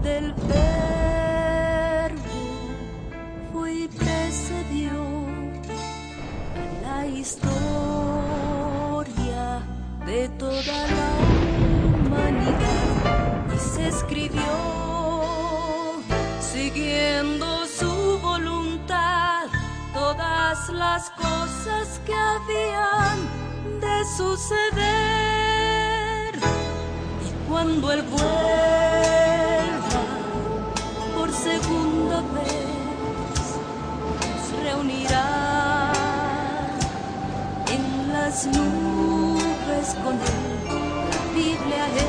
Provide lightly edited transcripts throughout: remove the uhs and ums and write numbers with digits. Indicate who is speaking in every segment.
Speaker 1: del Verbo fue y precedió a la historia de toda la humanidad y se escribió siguiendo su voluntad todas las cosas que habían de suceder. Y cuando Él vuelva por segunda vez, nos reunirá en las nubes con Él. La Biblia es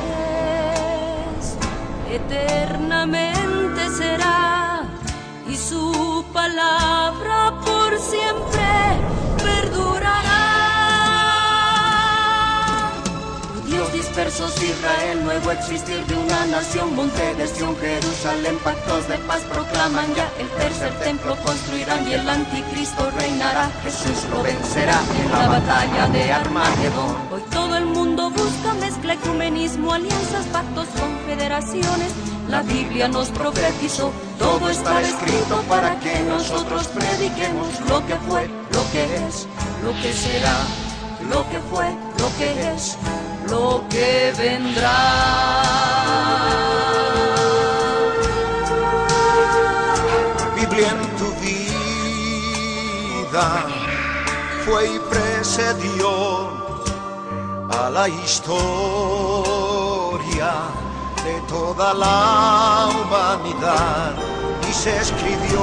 Speaker 1: eternamente será, y su palabra por siempre perdurará. Judíos dispersos, Israel, nuevo existir de una nación, monte de Sión, Jerusalén, pactos de paz proclaman ya, el tercer templo construirán y el anticristo reinará. Jesús lo vencerá en la batalla de Armagedón. Hoy todo el mundo busca mezcla, ecumenismo, alianzas, pactos, confederaciones. La Biblia nos profetizó, todo está escrito para que nosotros prediquemos lo que fue, lo que es, lo que será, lo que fue, lo que es, lo que vendrá.
Speaker 2: Biblia en tu vida fue y precedió a la historia de toda la humanidad y se escribió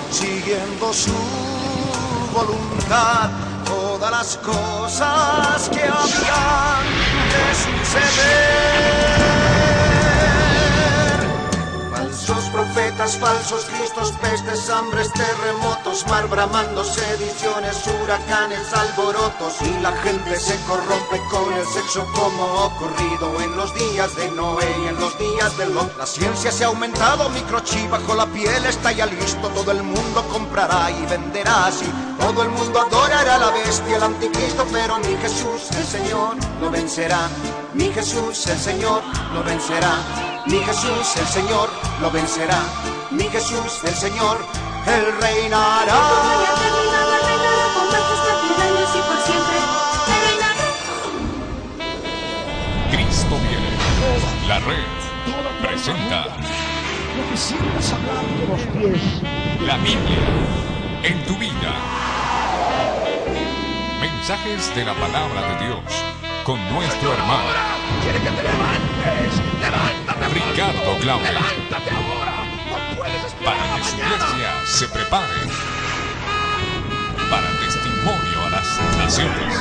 Speaker 2: siguiendo su voluntad todas las cosas que habían de suceder. Falsos profetas, falsos cristos, pestes, hambres, terremotos, mar bramando, sediciones, huracanes, alborotos, y la gente se corrompe con el sexo como ocurrido en los días de Noé y en los días de Lot. La ciencia se ha aumentado, microchip bajo la piel está ya listo, todo el mundo comprará y venderá así. Todo el mundo adorará a la bestia, el anticristo, pero mi Jesús, el Señor, lo vencerá. Mi Jesús, el Señor, lo vencerá. Mi Jesús, el Señor, lo vencerá. Mi Jesús, el Señor, Él reinará.
Speaker 1: Con majestad mil años y por siempre Él reinará.
Speaker 3: Cristo viene. La red presenta
Speaker 4: Lo que siempre sangrando los pies.
Speaker 3: la Biblia en tu vida. Mensajes de la palabra de Dios con nuestro hermano
Speaker 4: Quiere que te levantes. Levántate,
Speaker 3: Ricardo Glauber,
Speaker 4: levántate ahora. No puedes esperar
Speaker 3: para
Speaker 4: a
Speaker 3: que su
Speaker 4: mañana.
Speaker 3: iglesia se prepare para testimonio a las naciones.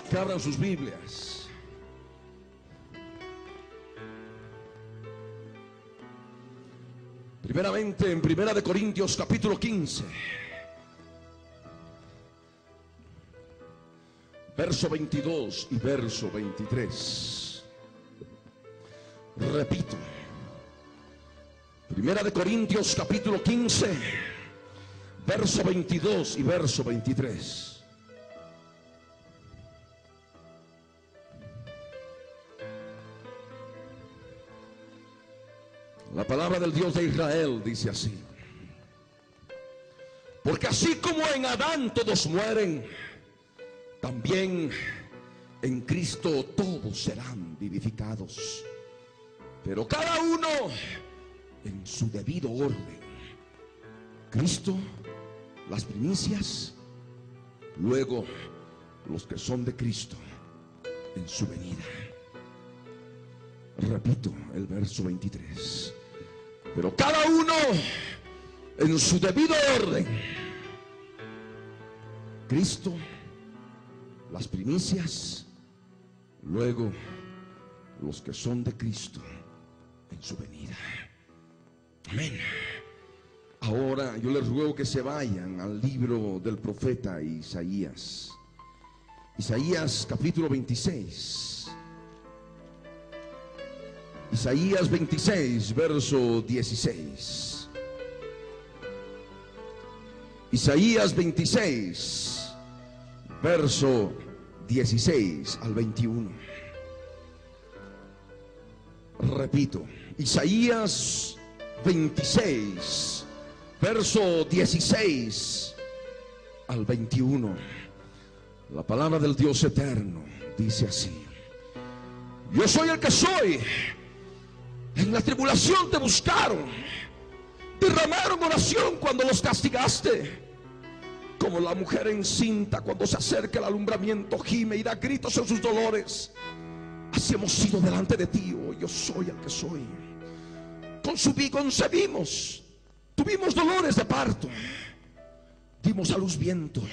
Speaker 4: Que abran sus Biblias. Primeramente en Primera de Corintios capítulo 15, verso 22 y verso 23. Repito, Primera de Corintios capítulo 15, verso 22 y verso 23. La palabra del Dios de Israel dice así: porque así como en Adán todos mueren, también en Cristo todos serán vivificados, pero cada uno en su debido orden. Cristo, las primicias, luego los que son de Cristo en su venida. Repito el verso 23. Pero cada uno en su debido orden. Cristo, las primicias, luego los que son de Cristo en su venida. Amén. Ahora yo les ruego que se vayan al libro del profeta Isaías. Isaías capítulo 26. Isaías 26, verso 16. Isaías 26, verso 16 al 21. Repito, Isaías 26, verso 16 al 21. La palabra del Dios eterno dice así: yo soy el que soy. En la tribulación te buscaron, derramaron oración cuando los castigaste. Como la mujer encinta cuando se acerca el alumbramiento, gime y da gritos en sus dolores. Así hemos sido delante de ti, oh yo soy el que soy. Concebimos, tuvimos dolores de parto, dimos a luz viento.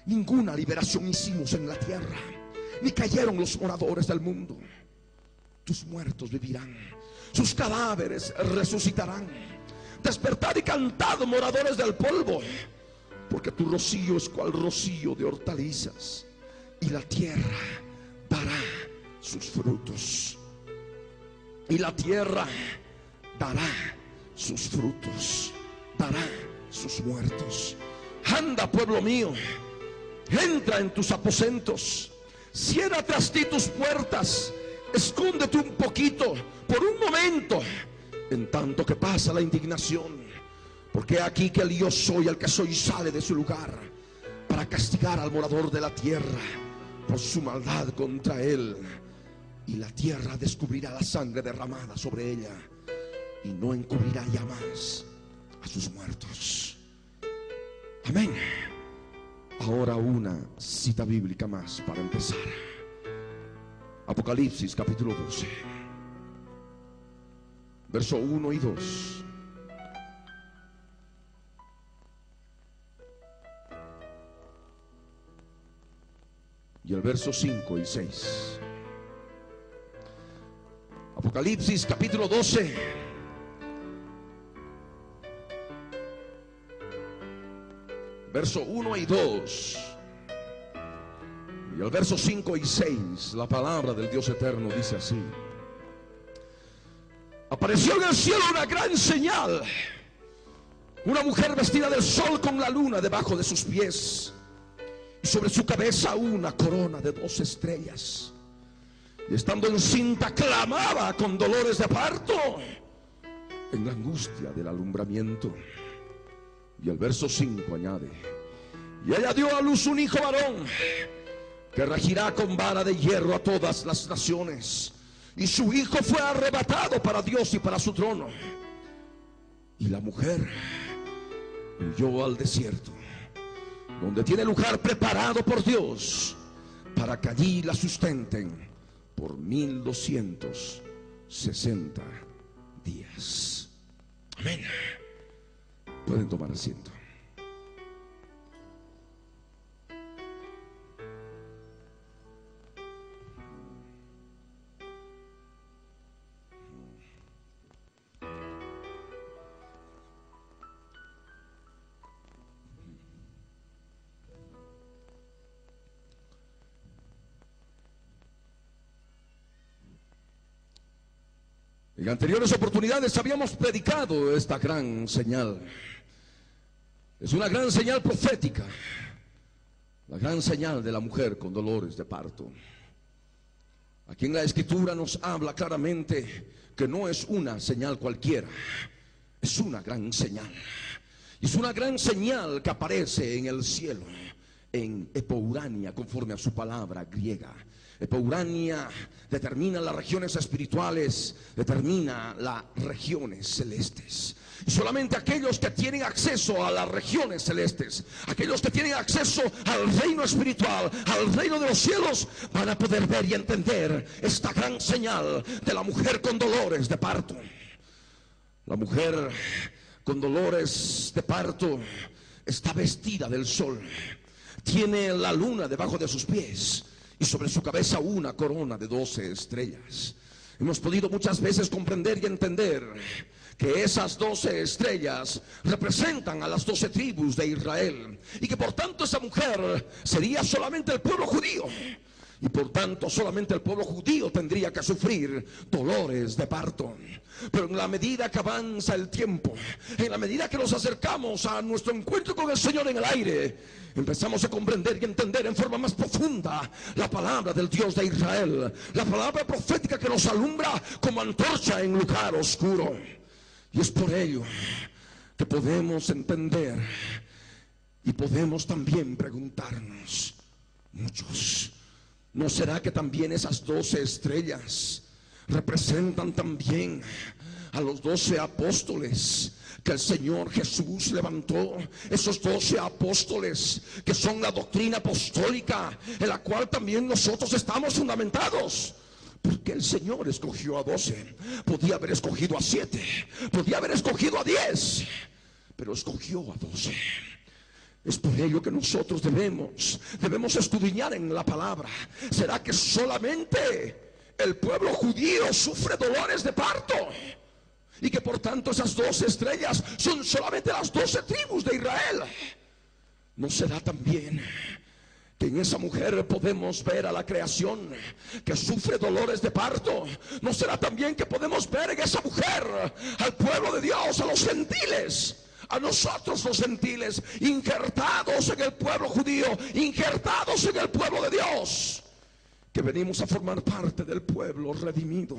Speaker 4: Ninguna liberación hicimos en la tierra, ni cayeron los moradores del mundo. Tus muertos vivirán, sus cadáveres resucitarán. Despertad y cantad, moradores del polvo, porque tu rocío es cual rocío de hortalizas, y la tierra dará sus frutos. Y la tierra dará sus frutos, dará sus muertos. Anda, pueblo mío, entra en tus aposentos, cierra tras ti tus puertas, escóndete un poquito, por un momento, en tanto que pasa la indignación. Porque aquí que el yo soy el que soy sale de su lugar para castigar al morador de la tierra por su maldad contra él. Y la tierra descubrirá la sangre derramada sobre ella, y no encubrirá ya más a sus muertos. Amén. Ahora una cita bíblica más para empezar. Apocalipsis capítulo 12, verso 1 y 2. Y el verso 5 y 6. Apocalipsis capítulo 12, verso 1 y 2. Y el verso 5 y 6, la palabra del Dios eterno dice así: apareció en el cielo una gran señal, una mujer vestida del sol con la luna debajo de sus pies, y sobre su cabeza una corona de 12 estrellas. Y estando encinta clamaba con dolores de parto en la angustia del alumbramiento. Y el verso 5 añade: y ella dio a luz un hijo varón, que regirá con vara de hierro a todas las naciones. Y su hijo fue arrebatado para Dios y para su trono. Y la mujer huyó al desierto, donde tiene lugar preparado por Dios, para que allí la sustenten por 1260 días. Amén. Pueden tomar asiento. En anteriores oportunidades habíamos predicado esta gran señal. Es una gran señal profética, la gran señal de la mujer con dolores de parto. Aquí en la Escritura nos habla claramente que no es una señal cualquiera, es una gran señal. Y es una gran señal que aparece en el cielo, en Epourania, conforme a su palabra griega. Epourania determina las regiones espirituales, determina las regiones celestes. Y solamente aquellos que tienen acceso a las regiones celestes, aquellos que tienen acceso al reino espiritual, al reino de los cielos, van a poder ver y entender esta gran señal de la mujer con dolores de parto. La mujer con dolores de parto está vestida del sol, tiene la luna debajo de sus pies, y sobre su cabeza una corona de 12 estrellas. Hemos podido muchas veces comprender y entender que esas 12 estrellas representan a las 12 tribus de Israel, y que por tanto esa mujer sería solamente el pueblo judío, y por tanto solamente el pueblo judío tendría que sufrir dolores de parto. Pero en la medida que avanza el tiempo, en la medida que nos acercamos a nuestro encuentro con el Señor en el aire, empezamos a comprender y entender en forma más profunda la palabra del Dios de Israel, la palabra profética que nos alumbra como antorcha en lugar oscuro. Y es por ello que podemos entender y podemos también preguntarnos, muchos, ¿no será que también esas 12 estrellas representan también a los 12 apóstoles que el Señor Jesús levantó? Esos 12 apóstoles que son la doctrina apostólica en la cual también nosotros estamos fundamentados. Porque el Señor escogió a 12, podía haber escogido a 7, podía haber escogido a 10, pero escogió a 12. Es por ello que nosotros debemos escudriñar en la palabra. ¿Será que solamente el pueblo judío sufre dolores de parto? Y que por tanto esas 12 estrellas son solamente las 12 tribus de Israel. ¿No será también que en esa mujer podemos ver a la creación que sufre dolores de parto? ¿No será también que podemos ver en esa mujer al pueblo de Dios, a los gentiles, a nosotros los gentiles, injertados en el pueblo judío, injertados en el pueblo de Dios, que venimos a formar parte del pueblo redimido?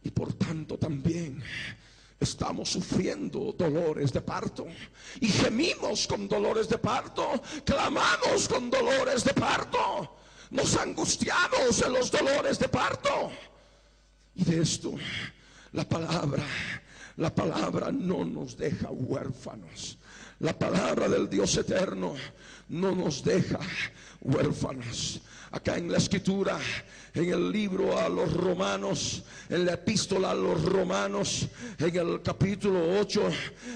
Speaker 4: Y por tanto también estamos sufriendo dolores de parto, y gemimos con dolores de parto, clamamos con dolores de parto, nos angustiamos en los dolores de parto. Y de esto la palabra no nos deja huérfanos. La palabra del Dios eterno no nos deja huérfanos. Acá en la escritura, en el libro a los Romanos, en la epístola a los Romanos, en el capítulo 8,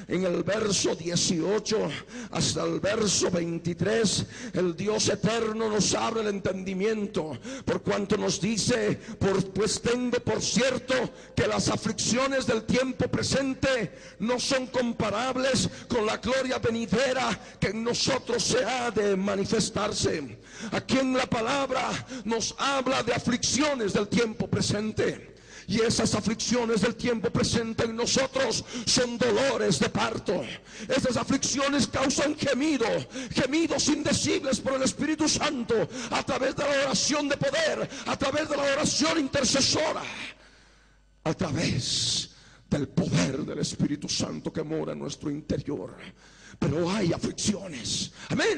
Speaker 4: en el verso 18 hasta el verso 23, el Dios eterno nos abre el entendimiento, por cuanto nos dice: pues tengo por cierto que las aflicciones del tiempo presente no son comparables con la gloria venidera que en nosotros se ha de manifestarse. Aquí en la palabra nos habla de aflicciones del tiempo presente, y esas aflicciones del tiempo presente en nosotros son dolores de parto. Esas aflicciones causan gemidos indecibles por el Espíritu Santo, a través de la oración de poder, a través de la oración intercesora, a través del poder del Espíritu Santo que mora en nuestro interior. Pero hay aflicciones, amén,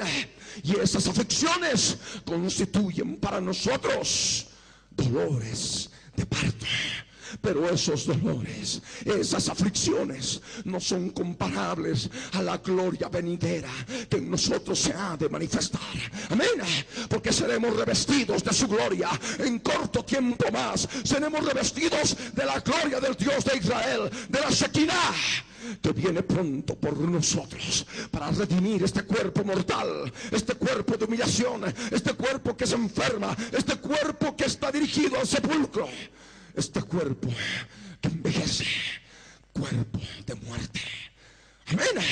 Speaker 4: y esas aflicciones constituyen para nosotros dolores de parto. Pero esos dolores, esas aflicciones no son comparables a la gloria venidera que en nosotros se ha de manifestar, amén, porque seremos revestidos de su gloria en corto tiempo más. Seremos revestidos de la gloria del Dios de Israel, de la Shekinah, que viene pronto por nosotros para redimir este cuerpo mortal, este cuerpo de humillación, este cuerpo que se enferma, este cuerpo que está dirigido al sepulcro, este cuerpo que envejece, cuerpo de muerte, amén.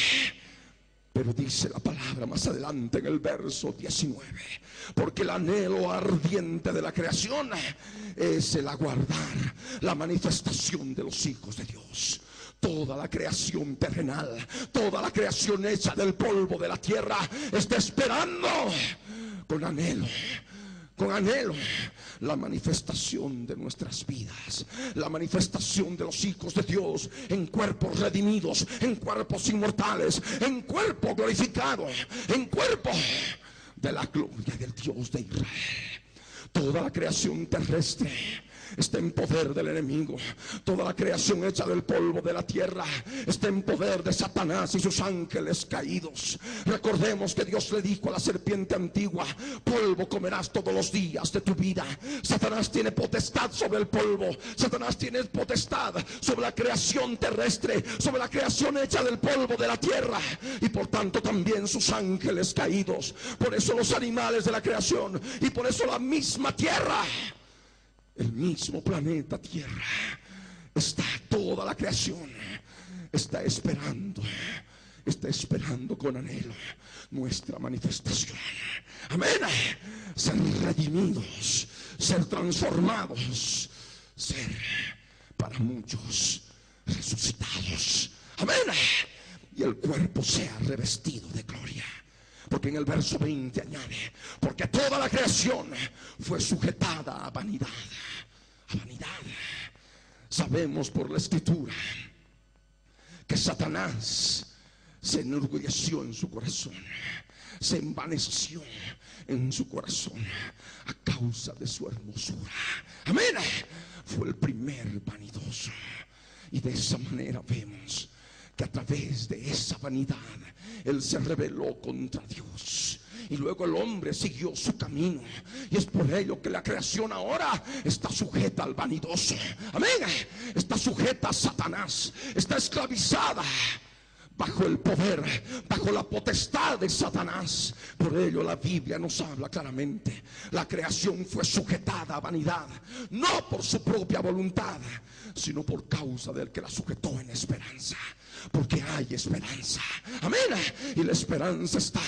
Speaker 4: Pero dice la palabra más adelante en el verso 19: porque el anhelo ardiente de la creación es el aguardar la manifestación de los hijos de Dios. Toda la creación terrenal, toda la creación hecha del polvo de la tierra, está esperando con anhelo la manifestación de nuestras vidas, la manifestación de los hijos de Dios en cuerpos redimidos, en cuerpos inmortales, en cuerpo glorificado, en cuerpo de la gloria del Dios de Israel. Toda la creación terrestre está en poder del enemigo. Toda la creación hecha del polvo de la tierra está en poder de Satanás y sus ángeles caídos. Recordemos que Dios le dijo a la serpiente antigua: polvo comerás todos los días de tu vida. Satanás tiene potestad sobre el polvo. Satanás tiene potestad sobre la creación terrestre, sobre la creación hecha del polvo de la tierra, y por tanto también sus ángeles caídos. Por eso los animales de la creación, y por eso la misma tierra, el mismo planeta Tierra, está toda la creación está esperando con anhelo nuestra manifestación. Amén. Ser redimidos, ser transformados, ser para muchos resucitados. Amén. Y el cuerpo sea revestido de gloria. Porque en el verso 20 añade: porque toda la creación fue sujetada a vanidad. A vanidad. Sabemos por la Escritura que Satanás se enorgulleció en su corazón, se envaneció en su corazón a causa de su hermosura. Amén. Fue el primer vanidoso. Y de esa manera vemos que a través de esa vanidad él se rebeló contra Dios. Y luego el hombre siguió su camino. Y es por ello que la creación ahora está sujeta al vanidoso. Amén. Está sujeta a Satanás. Está esclavizada bajo el poder, bajo la potestad de Satanás. Por ello la Biblia nos habla claramente: la creación fue sujetada a vanidad, no por su propia voluntad, sino por causa del que la sujetó en esperanza. Porque hay esperanza. Amén. Y la esperanza está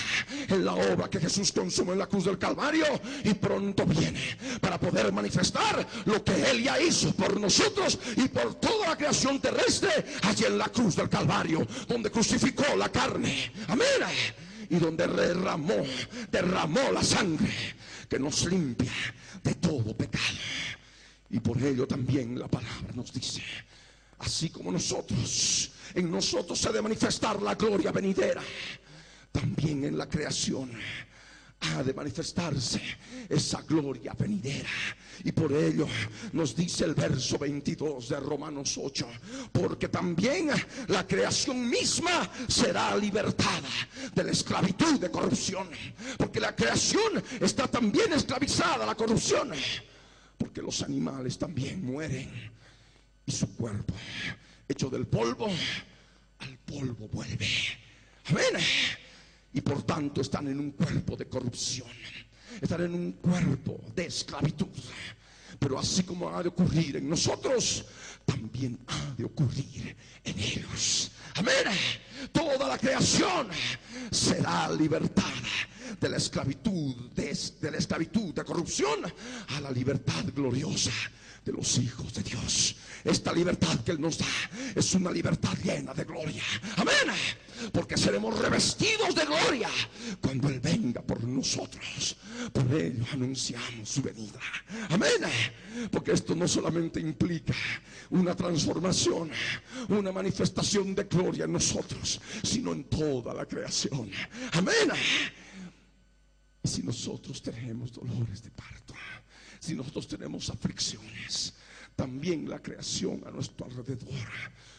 Speaker 4: en la obra que Jesús consumó en la cruz del Calvario, y pronto viene para poder manifestar lo que Él ya hizo por nosotros y por toda la creación terrestre allí en la cruz del Calvario, donde crucificó la carne. Amén. Y donde derramó la sangre que nos limpia de todo pecado. Y por ello también la palabra nos dice: así como en nosotros se ha de manifestar la gloria venidera, también en la creación ha de manifestarse esa gloria venidera. Y por ello nos dice el verso 22 de Romanos 8: porque también la creación misma será libertada de la esclavitud de corrupción. Porque la creación está también esclavizada a la corrupción. Porque los animales también mueren, y su cuerpo, hecho del polvo, al polvo vuelve. Amén. Y por tanto están en un cuerpo de corrupción, están en un cuerpo de esclavitud. Pero así como ha de ocurrir en nosotros, también ha de ocurrir en ellos. Amén. Toda la creación será libertada de la esclavitud, de la esclavitud de corrupción, a la libertad gloriosa de los hijos de Dios. Esta libertad que Él nos da es una libertad llena de gloria. Amén. Porque seremos revestidos de gloria cuando Él venga por nosotros. Por ello anunciamos su venida. Amén. Porque esto no solamente implica una transformación, una manifestación de gloria en nosotros, sino en toda la creación. Amén. Y si nosotros tenemos dolores de parto, si nosotros tenemos aflicciones, también la creación a nuestro alrededor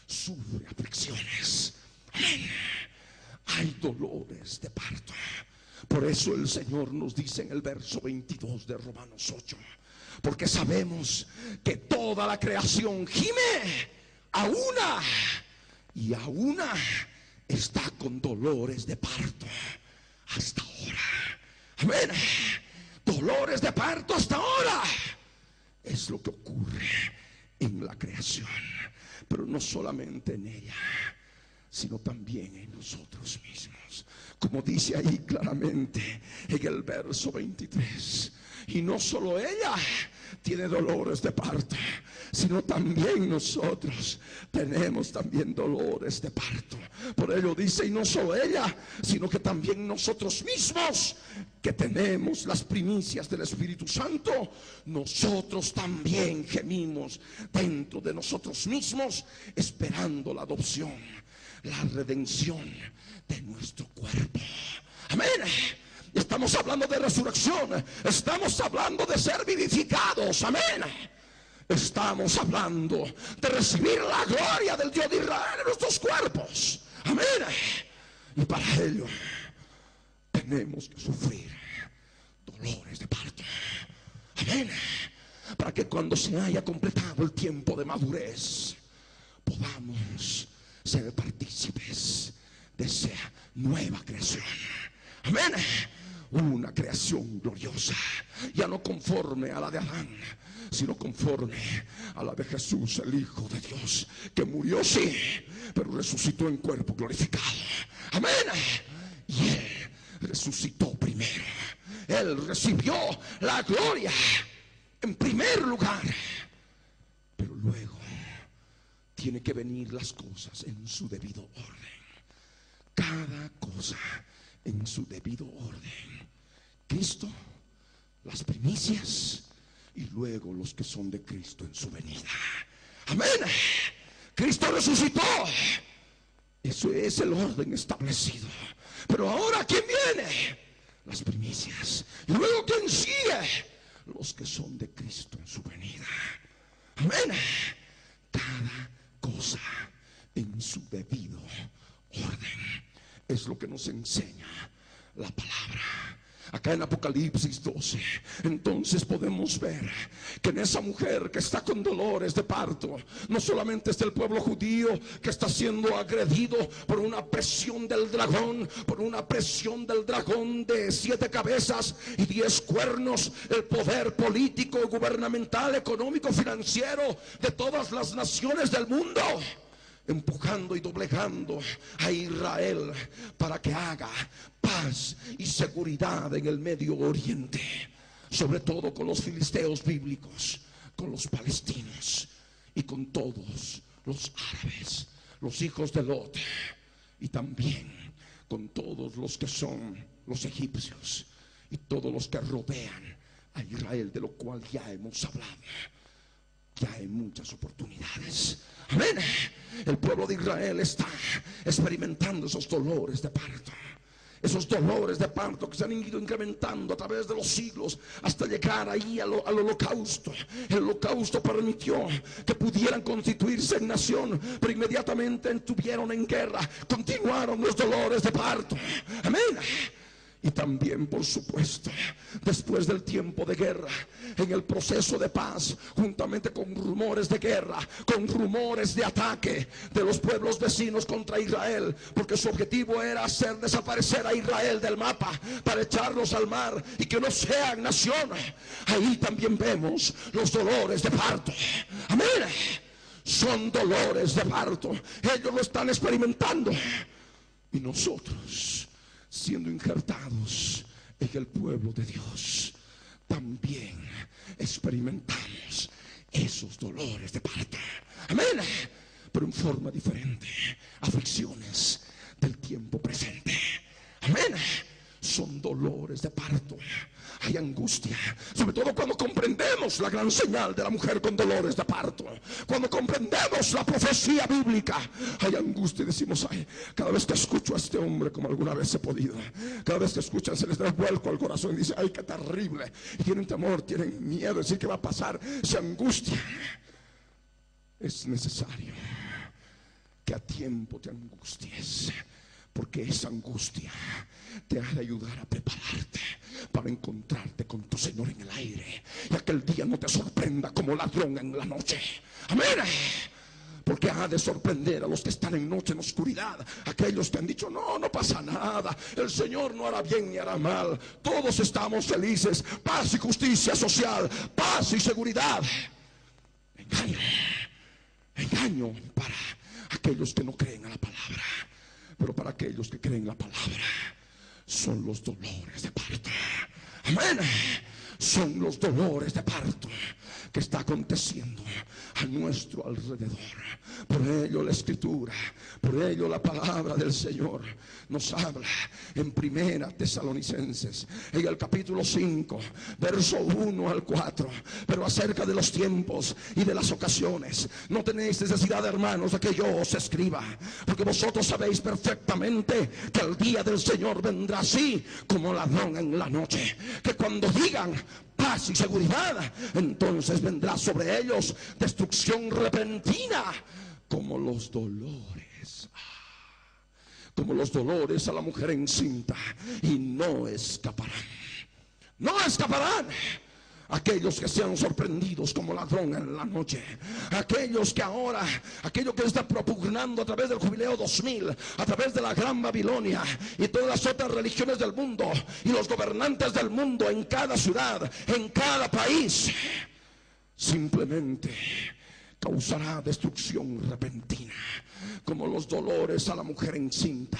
Speaker 4: sufre aflicciones. Amén. Hay dolores de parto. Por eso el Señor nos dice en el verso 22 de Romanos 8: porque sabemos que toda la creación gime a una, y a una está con dolores de parto hasta ahora. Amén. Dolores de parto hasta ahora es lo que ocurre en la creación. Pero no solamente en ella, sino también en nosotros mismos. Como dice ahí claramente en el verso 23: y no solo ella tiene dolores de parto, sino también nosotros tenemos también dolores de parto. Por ello dice: y no solo ella, sino que también nosotros mismos, que tenemos las primicias del Espíritu Santo, nosotros también gemimos dentro de nosotros mismos, esperando la adopción, la redención de nuestro cuerpo. Amén. Estamos hablando de resurrección, estamos hablando de ser vivificados. Amén. Estamos hablando de recibir la gloria del Dios de Israel en nuestros cuerpos. Amén. Y para ello tenemos que sufrir dolores de parto. Amén. Para que cuando se haya completado el tiempo de madurez, podamos ser partícipes de esa nueva creación. Amén. Una creación gloriosa, ya no conforme a la de Adán, sino conforme a la de Jesús, el Hijo de Dios, que murió, sí, pero resucitó en cuerpo glorificado. Amén. Y Él resucitó primero. Él recibió la gloria en primer lugar, pero luego tiene que venir las cosas en su debido orden. Cada cosa en su debido orden. Cristo, las primicias, y luego los que son de Cristo en su venida. Amén. Cristo resucitó. Eso es el orden establecido. Pero ahora, ¿quién viene? Las primicias. Y luego, ¿quién sigue? Los que son de Cristo en su venida. Amén. Cada cosa en su debido orden. Es lo que nos enseña la palabra. Acá en Apocalipsis 12, entonces podemos ver que en esa mujer que está con dolores de parto, no solamente está el pueblo judío que está siendo agredido por una presión del dragón, de 7 cabezas y 10 cuernos, el poder político, gubernamental, económico, financiero de todas las naciones del mundo, empujando y doblegando a Israel para que haga paz y seguridad en el Medio Oriente, sobre todo con los filisteos bíblicos, con los palestinos y con todos los árabes, los hijos de Lot, y también con todos los que son los egipcios y todos los que rodean a Israel, de lo cual ya hemos hablado ya en muchas oportunidades. Amén. El pueblo de Israel está experimentando esos dolores de parto. Esos dolores de parto que se han ido incrementando a través de los siglos hasta llegar ahí al holocausto. El holocausto permitió que pudieran constituirse en nación, pero inmediatamente estuvieron en guerra. Continuaron los dolores de parto. Amén. Y también, por supuesto, después del tiempo de guerra, en el proceso de paz, juntamente con rumores de guerra, con rumores de ataque de los pueblos vecinos contra Israel, porque su objetivo era hacer desaparecer a Israel del mapa, para echarlos al mar y que no sean nación. Ahí también vemos los dolores de parto. Amén. Son dolores de parto. Ellos lo están experimentando. Y nosotros, siendo injertados en el pueblo de Dios, también experimentamos esos dolores de parto. Amén. Pero en forma diferente. Aflicciones del tiempo presente. Amén. Son dolores de parto. Hay angustia, sobre todo cuando comprendemos la gran señal de la mujer con dolores de parto. Cuando comprendemos la profecía bíblica, hay angustia y decimos: ay, cada vez que escucho a este hombre, como alguna vez he podido, cada vez que escuchan se les da vuelco al corazón y dicen: ay, qué terrible. Y tienen temor, tienen miedo, decir qué va a pasar, se angustian. Es necesario que a tiempo te angusties, porque esa angustia te ha de ayudar a prepararte para encontrarte con tu Señor en el aire, y aquel día no te sorprenda como ladrón en la noche. Amén. Porque ha de sorprender a los que están en noche, en oscuridad, aquellos que han dicho: no, no pasa nada, el Señor no hará bien ni hará mal, todos estamos felices, paz y justicia social, paz y seguridad. Engaño para aquellos que no creen a la palabra. Pero para aquellos que creen la palabra, son los dolores de parto. Amén. Son los dolores de parto que está aconteciendo a nuestro alrededor. Por ello la Escritura, por ello la palabra del Señor nos habla en Primera Tesalonicenses, en el capítulo 5, verso 1 al 4. Pero acerca de los tiempos y de las ocasiones, no tenéis necesidad, hermanos, de que yo os escriba, porque vosotros sabéis perfectamente que el día del Señor vendrá así como ladrón en la noche. Que cuando digan paz y seguridad, entonces vendrá sobre ellos destrucción repentina, como los dolores a la mujer encinta, y no escaparán. No escaparán aquellos que sean sorprendidos como ladrón en la noche. Aquellos que ahora, aquello que se está propugnando a través del jubileo 2000, a través de la Gran Babilonia y todas las otras religiones del mundo y los gobernantes del mundo, en cada ciudad, en cada país, simplemente causará destrucción repentina, como los dolores a la mujer encinta.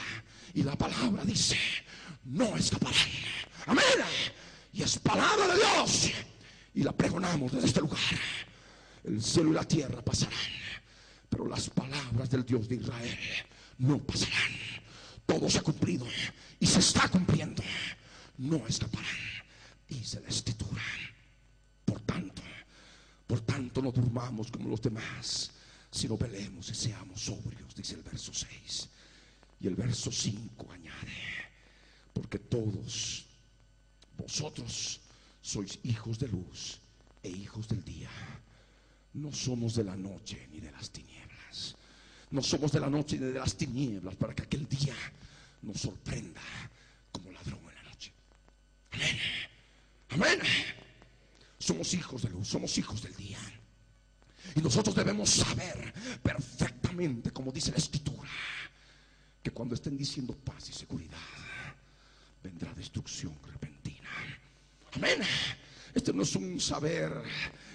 Speaker 4: Y la palabra dice: no escaparán. Amén. Y es palabra de Dios, y la pregonamos desde este lugar. El cielo y la tierra pasarán, pero las palabras del Dios de Israel no pasarán. Todo se ha cumplido y se está cumpliendo. No escaparán, dice la Escritura. Por tanto, no durmamos como los demás, sino velemos y seamos sobrios, dice el verso 6. Y el verso 5 añade: porque todos vosotros sois hijos de luz e hijos del día. No somos de la noche ni de las tinieblas. No somos de la noche ni de las tinieblas, para que aquel día nos sorprenda como ladrón en la noche. Amén. Amén. Somos hijos de luz, somos hijos del día. Y nosotros debemos saber perfectamente, como dice la Escritura, que cuando estén diciendo paz y seguridad, vendrá destrucción repentina. Amén. Este no es un saber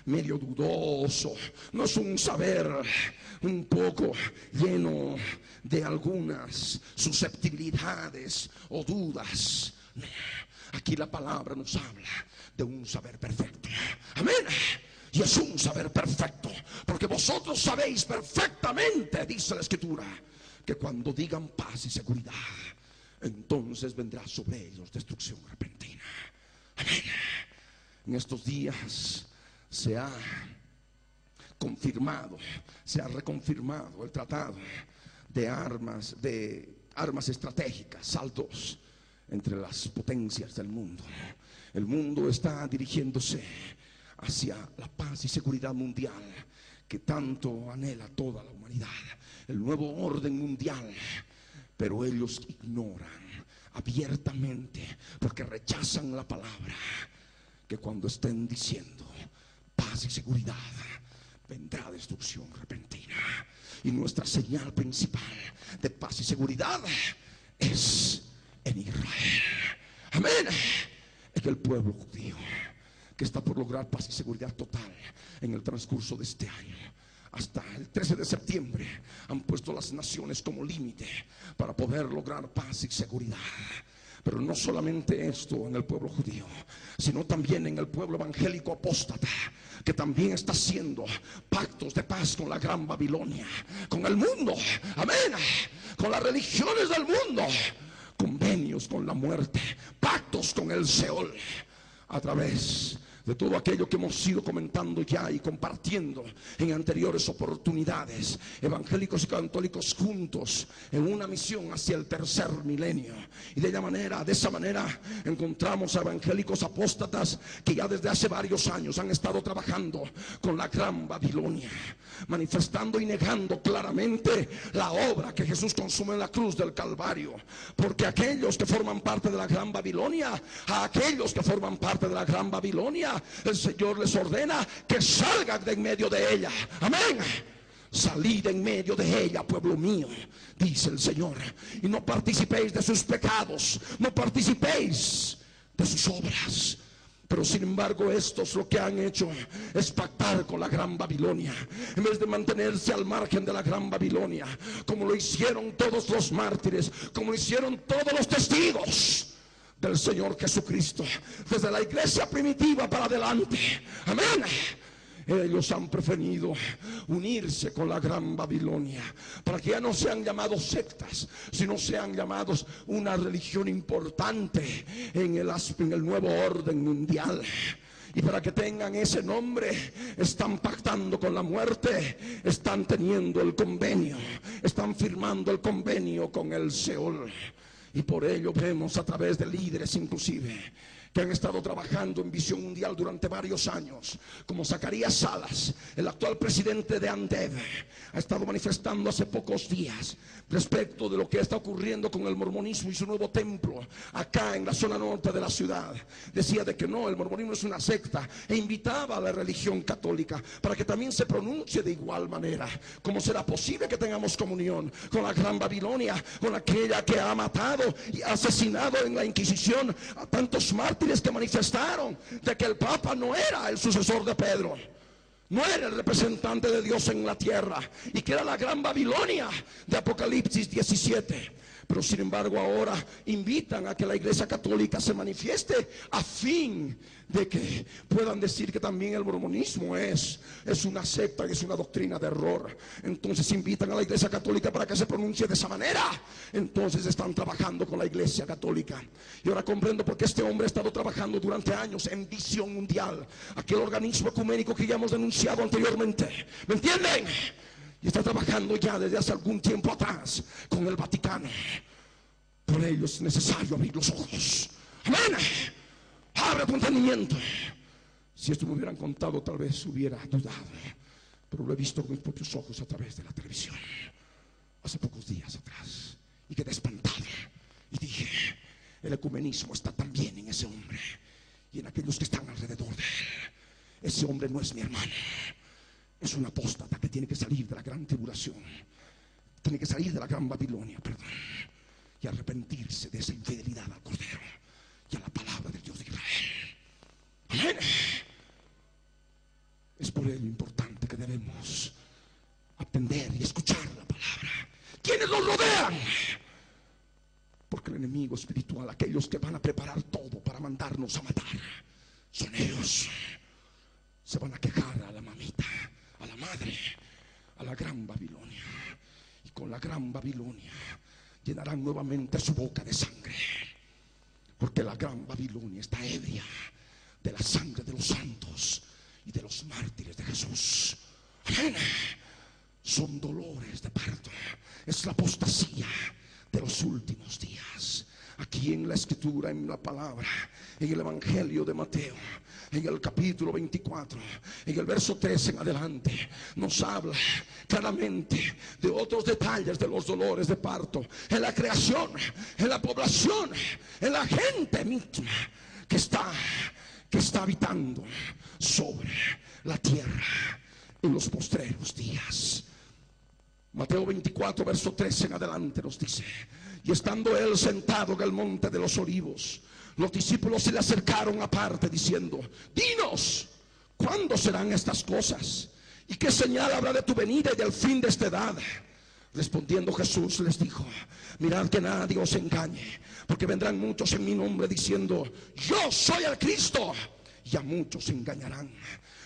Speaker 4: medio dudoso, no es un saber un poco lleno de algunas susceptibilidades o dudas. Aquí la palabra nos habla de un saber perfecto. Amén. Y es un saber perfecto, porque vosotros sabéis perfectamente, dice la Escritura, que cuando digan paz y seguridad, entonces vendrá sobre ellos destrucción repentina. Amén. En estos días se ha confirmado, se ha reconfirmado el tratado de armas estratégicas, SALT-II, entre las potencias del mundo. El mundo está dirigiéndose hacia la paz y seguridad mundial que tanto anhela toda la humanidad, el nuevo orden mundial. Pero ellos ignoran abiertamente, porque rechazan la palabra, que cuando estén diciendo paz y seguridad, vendrá destrucción repentina. Y nuestra señal principal de paz y seguridad es en Israel. Amén. Es que el pueblo judío, que está por lograr paz y seguridad total en el transcurso de este año, hasta el 13 de septiembre han puesto las naciones como límite para poder lograr paz y seguridad. Pero no solamente esto en el pueblo judío, sino también en el pueblo evangélico apóstata, que también está haciendo pactos de paz con la gran Babilonia, con el mundo. Amén. Con las religiones del mundo, convenios con la muerte, pactos con el Seol, a través de todo aquello que hemos ido comentando ya y compartiendo en anteriores oportunidades. Evangélicos y católicos juntos en una misión hacia el tercer milenio. Y de esa manera encontramos a evangélicos apóstatas que ya desde hace varios años han estado trabajando con la gran Babilonia, manifestando y negando claramente la obra que Jesús consume en la cruz del Calvario. Porque aquellos que forman parte de la gran Babilonia, a aquellos que forman parte de la gran Babilonia, el Señor les ordena que salgan de en medio de ella. Amén. Salid en medio de ella, pueblo mío, dice el Señor, y no participéis de sus pecados, no participéis de sus obras. Pero sin embargo estos lo que han hecho es pactar con la gran Babilonia, en vez de mantenerse al margen de la gran Babilonia, como lo hicieron todos los mártires, como lo hicieron todos los testigos del Señor Jesucristo, desde la iglesia primitiva para adelante. Amén. Ellos han preferido unirse con la gran Babilonia, para que ya no sean llamados sectas, sino sean llamados una religión importante en el nuevo orden mundial. Y para que tengan ese nombre, están pactando con la muerte, están teniendo el convenio, están firmando el convenio con el Seol. Y por ello vemos a través de líderes inclusive que han estado trabajando en Visión Mundial durante varios años, como Zacarías Salas, el actual presidente de Andev, ha estado manifestando hace pocos días respecto de lo que está ocurriendo con el mormonismo y su nuevo templo acá en la zona norte de la ciudad. Decía de que no, el mormonismo es una secta, e invitaba a la religión católica para que también se pronuncie de igual manera. ¿Cómo será posible que tengamos comunión con la gran Babilonia, con aquella que ha matado y asesinado en la Inquisición a tantos mártires que manifestaron de que el Papa no era el sucesor de Pedro? no era el representante de Dios en la tierra, y que era la gran Babilonia de Apocalipsis 17. Pero sin embargo ahora invitan a que la Iglesia Católica se manifieste a fin de que puedan decir que también el mormonismo es una secta, es una doctrina de error. Entonces invitan a la Iglesia Católica para que se pronuncie de esa manera. Entonces están trabajando con la Iglesia Católica. Y ahora comprendo por qué este hombre ha estado trabajando durante años en Visión Mundial, aquel organismo ecuménico que ya hemos denunciado anteriormente. ¿Me entienden? Y está trabajando ya desde hace algún tiempo atrás con el Vaticano. Por ello es necesario abrir los ojos. Amén. Abre tu entendimiento. Si esto me hubieran contado, tal vez hubiera dudado, pero lo he visto con mis propios ojos a través de la televisión hace pocos días atrás, y quedé espantado y dije: el ecumenismo está también en ese hombre y en aquellos que están alrededor de él. Ese hombre no es mi hermano, es un apóstata que tiene que salir de la gran tribulación, tiene que salir de la gran Babilonia, perdón, y arrepentirse de esa infidelidad al Cordero y a la palabra del Dios de Israel. Amén. Es por ello importante que debemos atender y escuchar la palabra. ¿Quiénes nos rodean? Porque el enemigo espiritual, aquellos que van a preparar todo para mandarnos a matar, son ellos. Se van a quejar a la mamita, a la madre, a la gran Babilonia, y con la gran Babilonia llenarán nuevamente su boca de sangre, porque la gran Babilonia está ebria de la sangre de los santos y de los mártires de Jesús. Amén. Son dolores de parto, es la apostasía de los últimos días. Aquí en la escritura, en la palabra, en el evangelio de Mateo, en el capítulo 24, en el verso 13 en adelante, nos habla claramente de otros detalles de los dolores de parto en la creación, en la población, en la gente misma que está habitando sobre la tierra en los postreros días. Mateo 24, verso 13 en adelante nos dice: y estando él sentado en el monte de los olivos, los discípulos se le acercaron aparte diciendo: dinos, ¿cuándo serán estas cosas? ¿Y qué señal habrá de tu venida y del fin de esta edad? Respondiendo Jesús les dijo: mirad que nadie os engañe, porque vendrán muchos en mi nombre diciendo: yo soy el Cristo, y a muchos engañarán.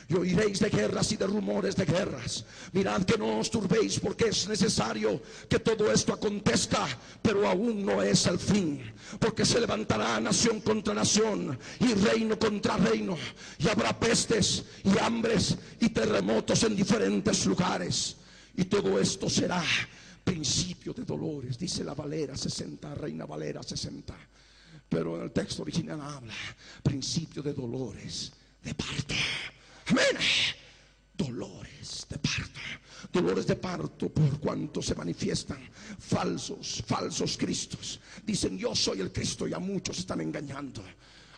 Speaker 4: Y oiréis de guerras y de rumores de guerras. Mirad que no os turbéis, porque es necesario que todo esto acontezca, pero aún no es el fin. Porque se levantará nación contra nación y reino contra reino, y habrá pestes y hambres y terremotos en diferentes lugares. Y todo esto será principio de dolores, dice la Valera 60, Reina Valera 60. Pero en el texto original habla principio de dolores de parto. Amén. Dolores de parto. Dolores de parto por cuanto se manifiestan falsos cristos. Dicen: yo soy el Cristo, y a muchos están engañando.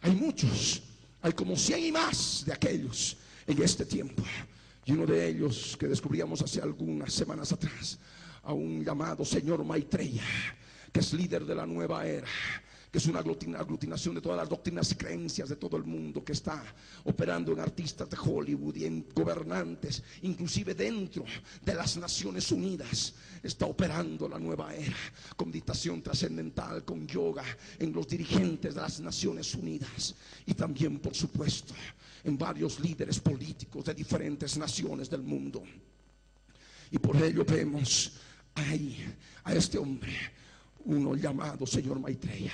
Speaker 4: Hay muchos, hay como 100 y más de aquellos en este tiempo. Y uno de ellos que descubríamos hace algunas semanas atrás, a un llamado señor Maitreya, que es líder de la nueva era, que es una aglutinación de todas las doctrinas y creencias de todo el mundo, que está operando en artistas de Hollywood y en gobernantes, inclusive dentro de las Naciones Unidas. Está operando la nueva era con meditación trascendental, con yoga, en los dirigentes de las Naciones Unidas, y también, por supuesto, en varios líderes políticos de diferentes naciones del mundo. Y por ello vemos ahí a este hombre, uno llamado señor Maitreya,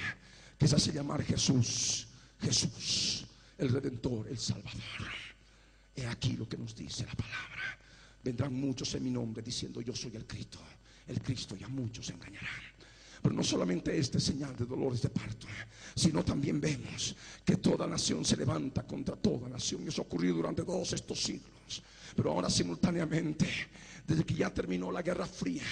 Speaker 4: que se hace llamar Jesús, el Redentor, el Salvador. He aquí lo que nos dice la palabra: vendrán muchos en mi nombre diciendo: yo soy el Cristo, y a muchos engañarán. Pero no solamente esta es señal de dolores de parto, sino también vemos que toda nación se levanta contra toda nación. Eso ha ocurrido durante todos estos siglos. Pero ahora simultáneamente, desde que ya terminó la Guerra Fría,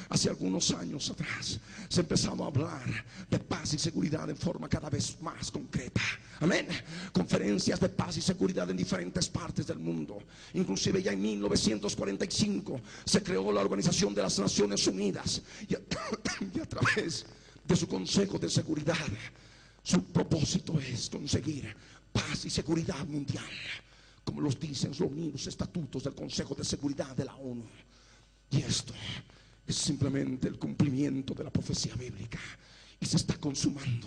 Speaker 4: hace algunos años atrás, se ha empezado a hablar de paz y seguridad en forma cada vez más concreta. Amén. Conferencias de paz y seguridad en diferentes partes del mundo. Inclusive ya en 1945 se creó la Organización de las Naciones Unidas, y a través de su Consejo de Seguridad, su propósito es conseguir paz y seguridad mundial como los dicen los estatutos del Consejo de Seguridad de la ONU. Y esto es simplemente el cumplimiento de la profecía bíblica. Y se está consumando,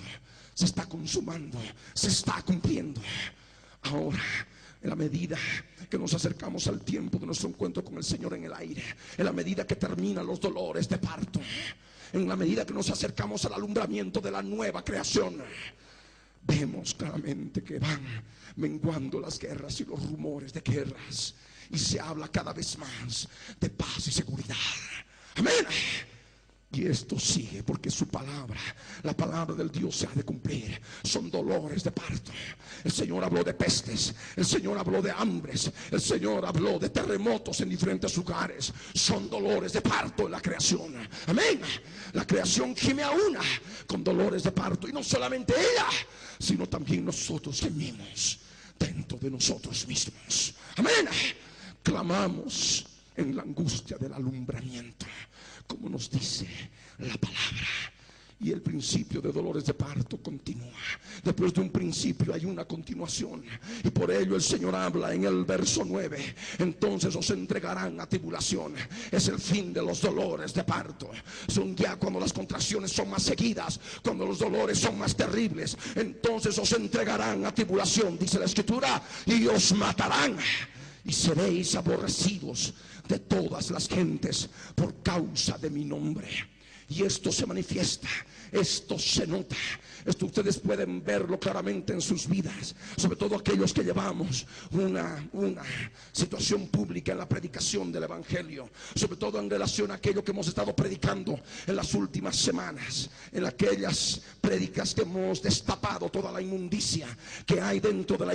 Speaker 4: se está consumando, se está cumpliendo. Ahora, en la medida que nos acercamos al tiempo de nuestro encuentro con el Señor en el aire, en la medida que terminan los dolores de parto, en la medida que nos acercamos al alumbramiento de la nueva creación, vemos claramente que van menguando las guerras y los rumores de guerras, y se habla cada vez más de paz y seguridad. Amén. Y esto sigue porque su palabra, la palabra del Dios, se ha de cumplir. Son dolores de parto. El Señor habló de pestes, el Señor habló de hambres, el Señor habló de terremotos en diferentes lugares. Son dolores de parto en la creación. Amén. La creación gime a una con dolores de parto. Y no solamente ella, sino también nosotros gemimos dentro de nosotros mismos. Amén. Clamamos en la angustia del alumbramiento, como nos dice la palabra. Y el principio de dolores de parto continúa. Después de un principio hay una continuación, y por ello el Señor habla en el verso 9: entonces os entregarán a tribulación. Es el fin de los dolores de parto. Son ya cuando las contracciones son más seguidas, cuando los dolores son más terribles. Entonces os entregarán a tribulación, dice la Escritura, y os matarán, y seréis aborrecidos de todas las gentes por causa de mi nombre. Y esto se manifiesta, esto se nota, esto ustedes pueden verlo claramente en sus vidas, sobre todo aquellos que llevamos una situación pública en la predicación del Evangelio, sobre todo en relación a aquello que hemos estado predicando en las últimas semanas, en aquellas prédicas que hemos destapado toda la inmundicia que hay dentro de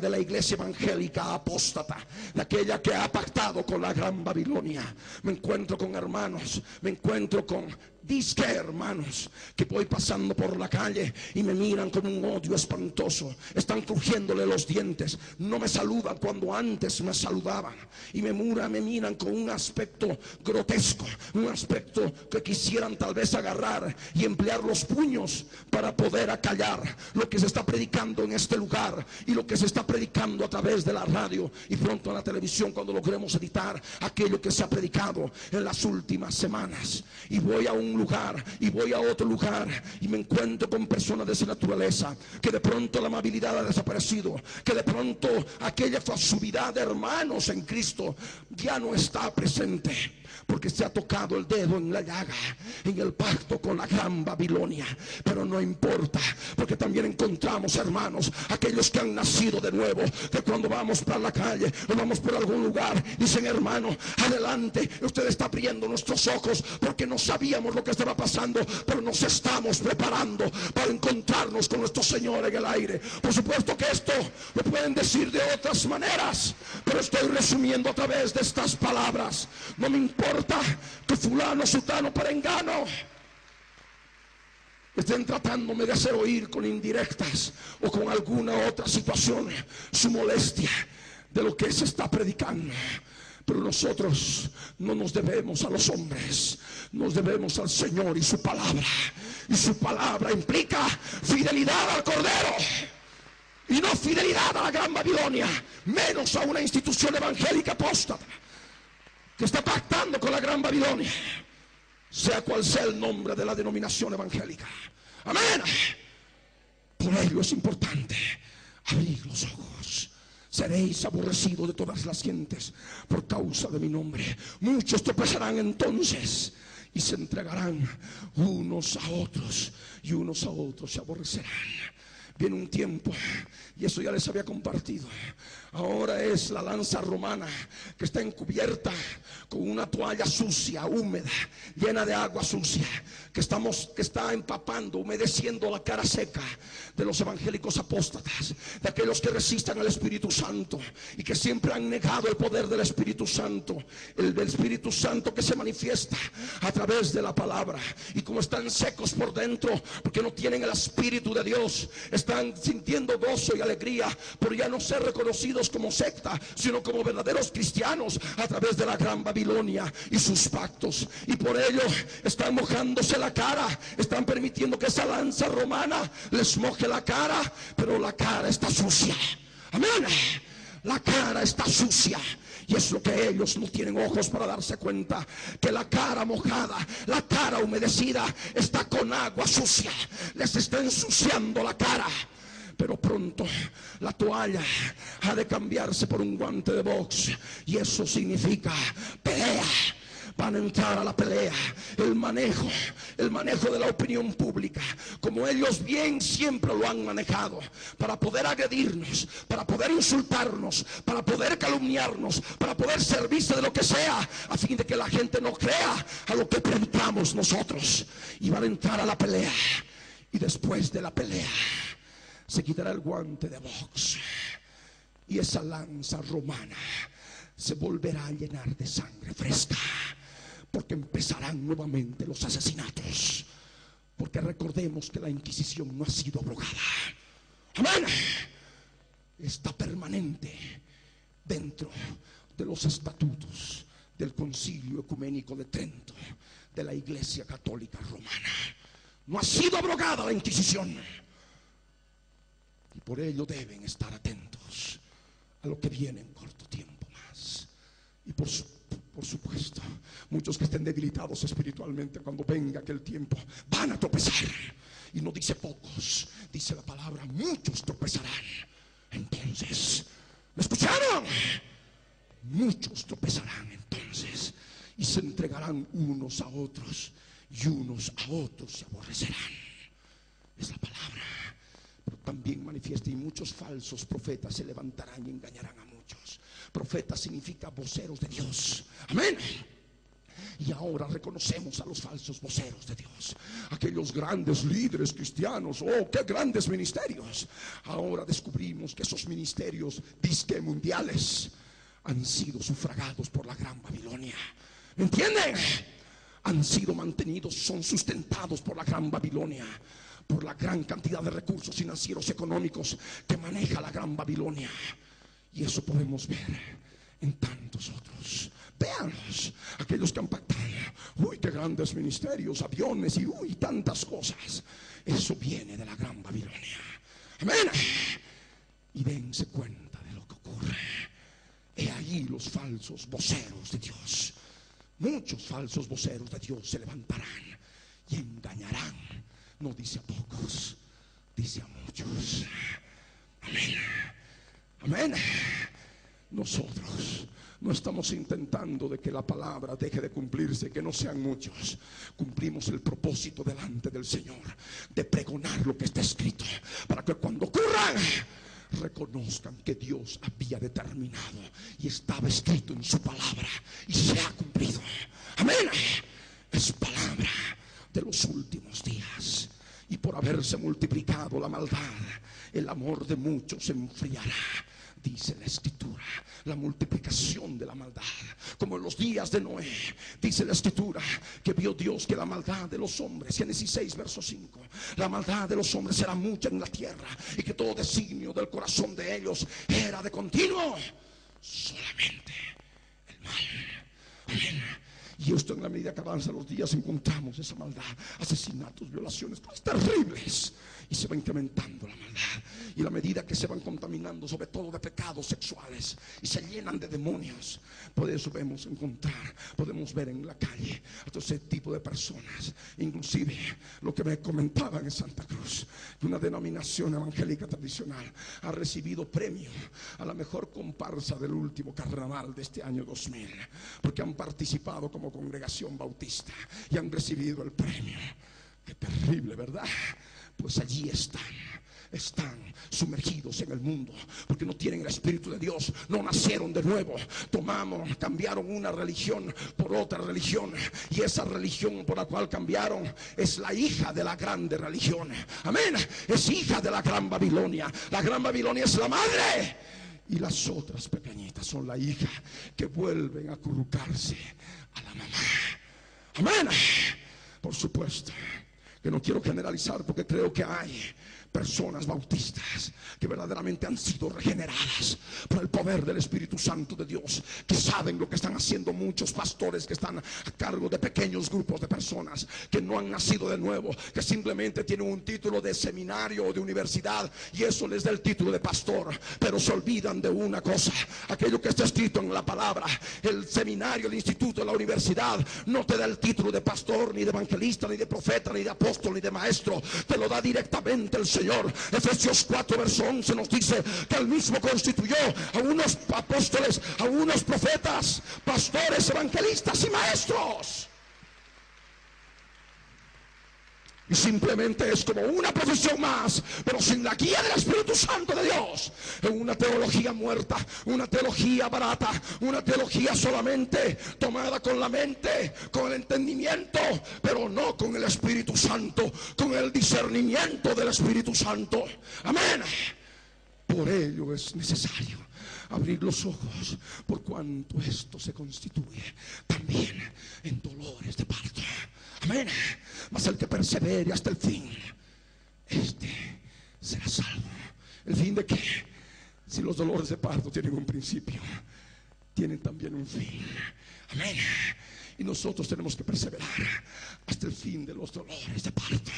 Speaker 4: la iglesia evangélica apóstata, de aquella que ha pactado con la gran Babilonia. Me encuentro con hermanos, me encuentro con disque hermanos que voy pasando por la calle y me miran con un odio espantoso, están crujiéndole los dientes, no me saludan cuando antes me saludaban, y me miran con un aspecto grotesco, un aspecto que quisieran tal vez agarrar y emplear los puños para poder acallar lo que se está predicando en este lugar y lo que se está predicando a través de la radio y pronto en la televisión, cuando logremos editar aquello que se ha predicado en las últimas semanas. Y voy a un lugar y voy a otro lugar y me encuentro con personas de esa naturaleza, que de pronto la amabilidad ha desaparecido, que de pronto aquella facilidad de hermanos en Cristo ya no está presente, porque se ha tocado el dedo en la llaga, en el pacto con la gran Babilonia. Pero no importa, porque también encontramos hermanos, aquellos que han nacido de nuevo, que cuando vamos para la calle o vamos por algún lugar, dicen: hermano, adelante, usted está abriendo nuestros ojos, porque no sabíamos lo que estaba pasando, pero nos estamos preparando para encontrarnos con nuestro Señor en el aire. Por supuesto que esto lo pueden decir de otras maneras, pero estoy resumiendo a través de estas palabras. No me importa que fulano, sutano, perengano estén tratándome de hacer oír con indirectas o con alguna otra situación su molestia de lo que se está predicando. Pero nosotros no nos debemos a los hombres, nos debemos al Señor y su palabra. Y su palabra implica fidelidad al Cordero y no fidelidad a la gran Babilonia, menos a una institución evangélica apóstata que está pactando con la gran Babilonia, sea cual sea el nombre de la denominación evangélica. Amén. Por ello es importante abrir los ojos. Seréis aborrecidos de todas las gentes por causa de mi nombre. Muchos tropezarán entonces y se entregarán unos a otros, y unos a otros se aborrecerán. Viene un tiempo, y eso ya les había compartido. Ahora es la lanza romana que está encubierta con una toalla sucia, húmeda, llena de agua sucia, que está empapando, humedeciendo la cara seca de los evangélicos apóstatas, de aquellos que resistan al Espíritu Santo y que siempre han negado el poder del Espíritu Santo, el del Espíritu Santo que se manifiesta a través de la palabra. Y como están secos por dentro porque no tienen el Espíritu de Dios, están sintiendo gozo y alegría por ya no ser reconocidos como secta, sino como verdaderos cristianos a través de la gran Babilonia y sus pactos. Y por ello están mojándose la cara, están permitiendo que esa lanza romana les moje la cara, pero la cara está sucia. Amén. La cara está sucia. Y es lo que ellos no tienen ojos para darse cuenta, que la cara mojada, la cara humedecida está con agua sucia. Les está ensuciando la cara. Pero pronto la toalla ha de cambiarse por un guante de box. Y eso significa pelea. Van a entrar a la pelea, el manejo de la opinión pública, como ellos bien siempre lo han manejado, para poder agredirnos, para poder insultarnos, para poder calumniarnos, para poder servirse de lo que sea, a fin de que la gente no crea a lo que predicamos nosotros. Y van a entrar a la pelea, y después de la pelea se quitará el guante de box, y esa lanza romana se volverá a llenar de sangre fresca. Porque empezarán nuevamente los asesinatos. Porque recordemos que la Inquisición no ha sido abrogada. Amén. Está permanente dentro de los estatutos del Concilio Ecuménico de Trento, de la Iglesia Católica Romana. No ha sido abrogada la Inquisición. Y por ello deben estar atentos a lo que viene en corto tiempo más. Y por supuesto, muchos que estén debilitados espiritualmente, cuando venga aquel tiempo, van a tropezar. Y no dice pocos, dice la palabra, muchos tropezarán. Entonces, ¿me escucharon? Muchos tropezarán entonces y se entregarán unos a otros, y unos a otros se aborrecerán. Es la palabra. Pero también manifiesta, y muchos falsos profetas se levantarán y engañarán a muchos. Profeta significa voceros de Dios. Amén. Y ahora reconocemos a los falsos voceros de Dios, aquellos grandes líderes cristianos. Oh, qué grandes ministerios. Ahora descubrimos que esos ministerios disque mundiales han sido sufragados por la Gran Babilonia. ¿Me entienden? Han sido mantenidos, son sustentados por la Gran Babilonia, por la gran cantidad de recursos financieros y económicos que maneja la Gran Babilonia. Y eso podemos ver en tantos otros. Véanlos, aquellos que han pactado. Uy, qué grandes ministerios, aviones y uy, tantas cosas. Eso viene de la Gran Babilonia. Amén. Y dense cuenta de lo que ocurre. He ahí los falsos voceros de Dios. Muchos falsos voceros de Dios se levantarán y engañarán. No dice a pocos, dice a muchos. Amén. Amén. Nosotros no estamos intentando de que la palabra deje de cumplirse, que no sean muchos. Cumplimos el propósito delante del Señor de pregonar lo que está escrito, para que cuando ocurran reconozcan que Dios había determinado y estaba escrito en su palabra y se ha cumplido. Amén. Es palabra de los últimos días. Y por haberse multiplicado la maldad, el amor de muchos se enfriará. Dice la Escritura, la multiplicación de la maldad, como en los días de Noé. Dice la Escritura que vio Dios que la maldad de los hombres, Génesis 6 verso 5, la maldad de los hombres será mucha en la tierra, y que todo designio del corazón de ellos era de continuo solamente el mal. Amén. Y esto, en la medida que avanzan los días, encontramos esa maldad, asesinatos, violaciones, cosas terribles, y se va incrementando la maldad. Y a la medida que se van contaminando, sobre todo de pecados sexuales, y se llenan de demonios, por eso podemos ver en la calle a todo ese tipo de personas. Inclusive lo que me comentaban en Santa Cruz, que una denominación evangélica tradicional ha recibido premio a la mejor comparsa del último carnaval de este año 2000, porque han participado como congregación bautista y han recibido el premio. Qué terrible, ¿verdad? Pues allí están sumergidos en el mundo, porque no tienen el Espíritu de Dios, no nacieron de nuevo. Cambiaron una religión por otra religión, y esa religión por la cual cambiaron es la hija de la grande religión. Amén. Es hija de la Gran Babilonia. La Gran Babilonia es la madre, y las otras pequeñitas son la hija, que vuelven a acurrucarse a la mamá. Amén. Por supuesto que no quiero generalizar, porque creo que hay personas bautistas que verdaderamente han sido regeneradas por el poder del Espíritu Santo de Dios, que saben lo que están haciendo muchos pastores que están a cargo de pequeños grupos de personas que no han nacido de nuevo, que simplemente tienen un título de seminario o de universidad y eso les da el título de pastor, pero se olvidan de una cosa: aquello que está escrito en la palabra. El seminario, el instituto, la universidad no te da el título de pastor, ni de evangelista, ni de profeta, ni de apóstol, ni de maestro. Te lo da directamente el Señor. Efesios 4 verso 11 nos dice que Él mismo constituyó a unos apóstoles, a unos profetas, pastores, evangelistas y maestros. Y simplemente es como una profesión más, pero sin la guía del Espíritu Santo de Dios. Es una teología muerta, una teología barata, una teología solamente tomada con la mente, con el entendimiento, pero no con el Espíritu Santo, con el discernimiento del Espíritu Santo. Amén. Por ello es necesario abrir los ojos, por cuanto esto se constituye también en dolores de parto. Amén. Mas el que persevere hasta el fin, este será salvo. ¿El fin de qué? Si los dolores de parto tienen un principio, tienen también un fin. Amén. Y nosotros tenemos que perseverar hasta el fin de los dolores de parto.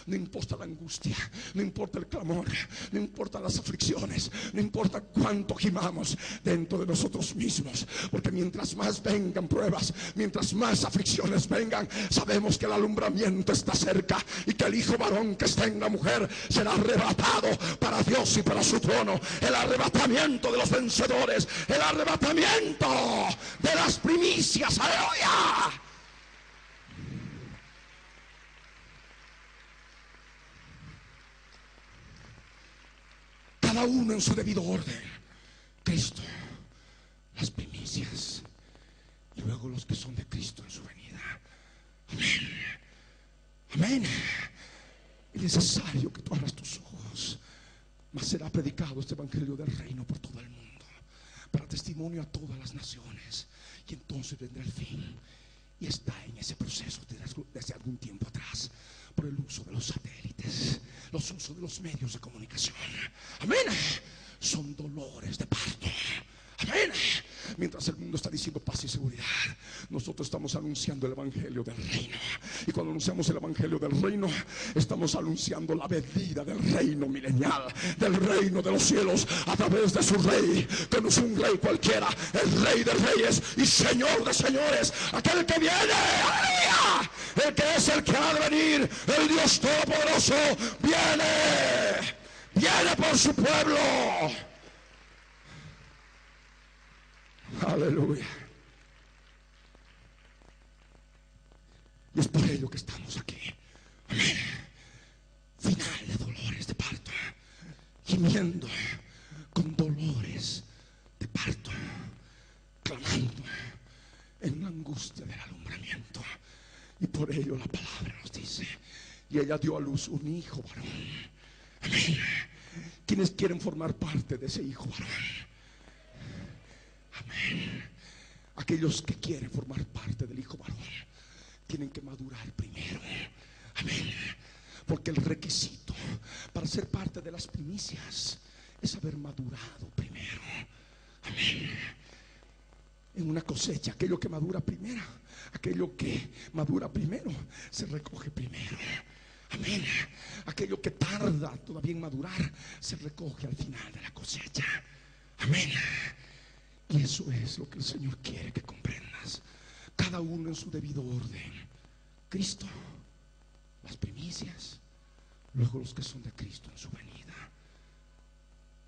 Speaker 4: No importa la angustia, no importa el clamor, no importa las aflicciones, no importa cuánto gimamos dentro de nosotros mismos, porque mientras más vengan pruebas, mientras más aflicciones vengan, sabemos que el alumbramiento está cerca y que el hijo varón que está en la mujer será arrebatado para Dios y para su trono. El arrebatamiento de los vencedores, el arrebatamiento de las primicias. ¡Aleluya! Cada uno en su debido orden. Cristo, las primicias, y luego los que son de Cristo en su venida. Amén. Amén. Es necesario que tú abras tus ojos, mas será predicado este evangelio del reino por todo el mundo, para testimonio a todas las naciones, y entonces vendrá el fin. Y está en ese proceso desde algún tiempo atrás, por el uso de los satélites, los usos de los medios de comunicación. Amén. Son dolores de parto. Amén. Mientras el mundo está diciendo paz y seguridad, nosotros estamos anunciando el evangelio del reino. Y cuando anunciamos el evangelio del reino, estamos anunciando la venida del reino milenial, del reino de los cielos, a través de su rey, que no es un rey cualquiera, el rey de reyes y señor de señores, aquel que viene, aleluya, el que es el que ha de venir, el Dios todopoderoso viene por su pueblo. Aleluya. Y es por ello que estamos aquí. Amén. Final de dolores de parto, gimiendo con dolores de parto, clamando en la angustia del alumbramiento. Y por ello la palabra nos dice: y ella dio a luz un hijo varón. Amén. ¿Quiénes quieren formar parte de ese hijo varón? Amén. Aquellos que quieren formar parte del hijo varón tienen que madurar primero. Amén. Porque el requisito para ser parte de las primicias es haber madurado primero. Amén. En una cosecha, aquello que madura primero se recoge primero. Amén. Aquello que tarda todavía en madurar se recoge al final de la cosecha. Amén. Y eso es lo que el Señor quiere que comprendas. Cada uno en su debido orden. Cristo, las primicias, luego los que son de Cristo en su venida.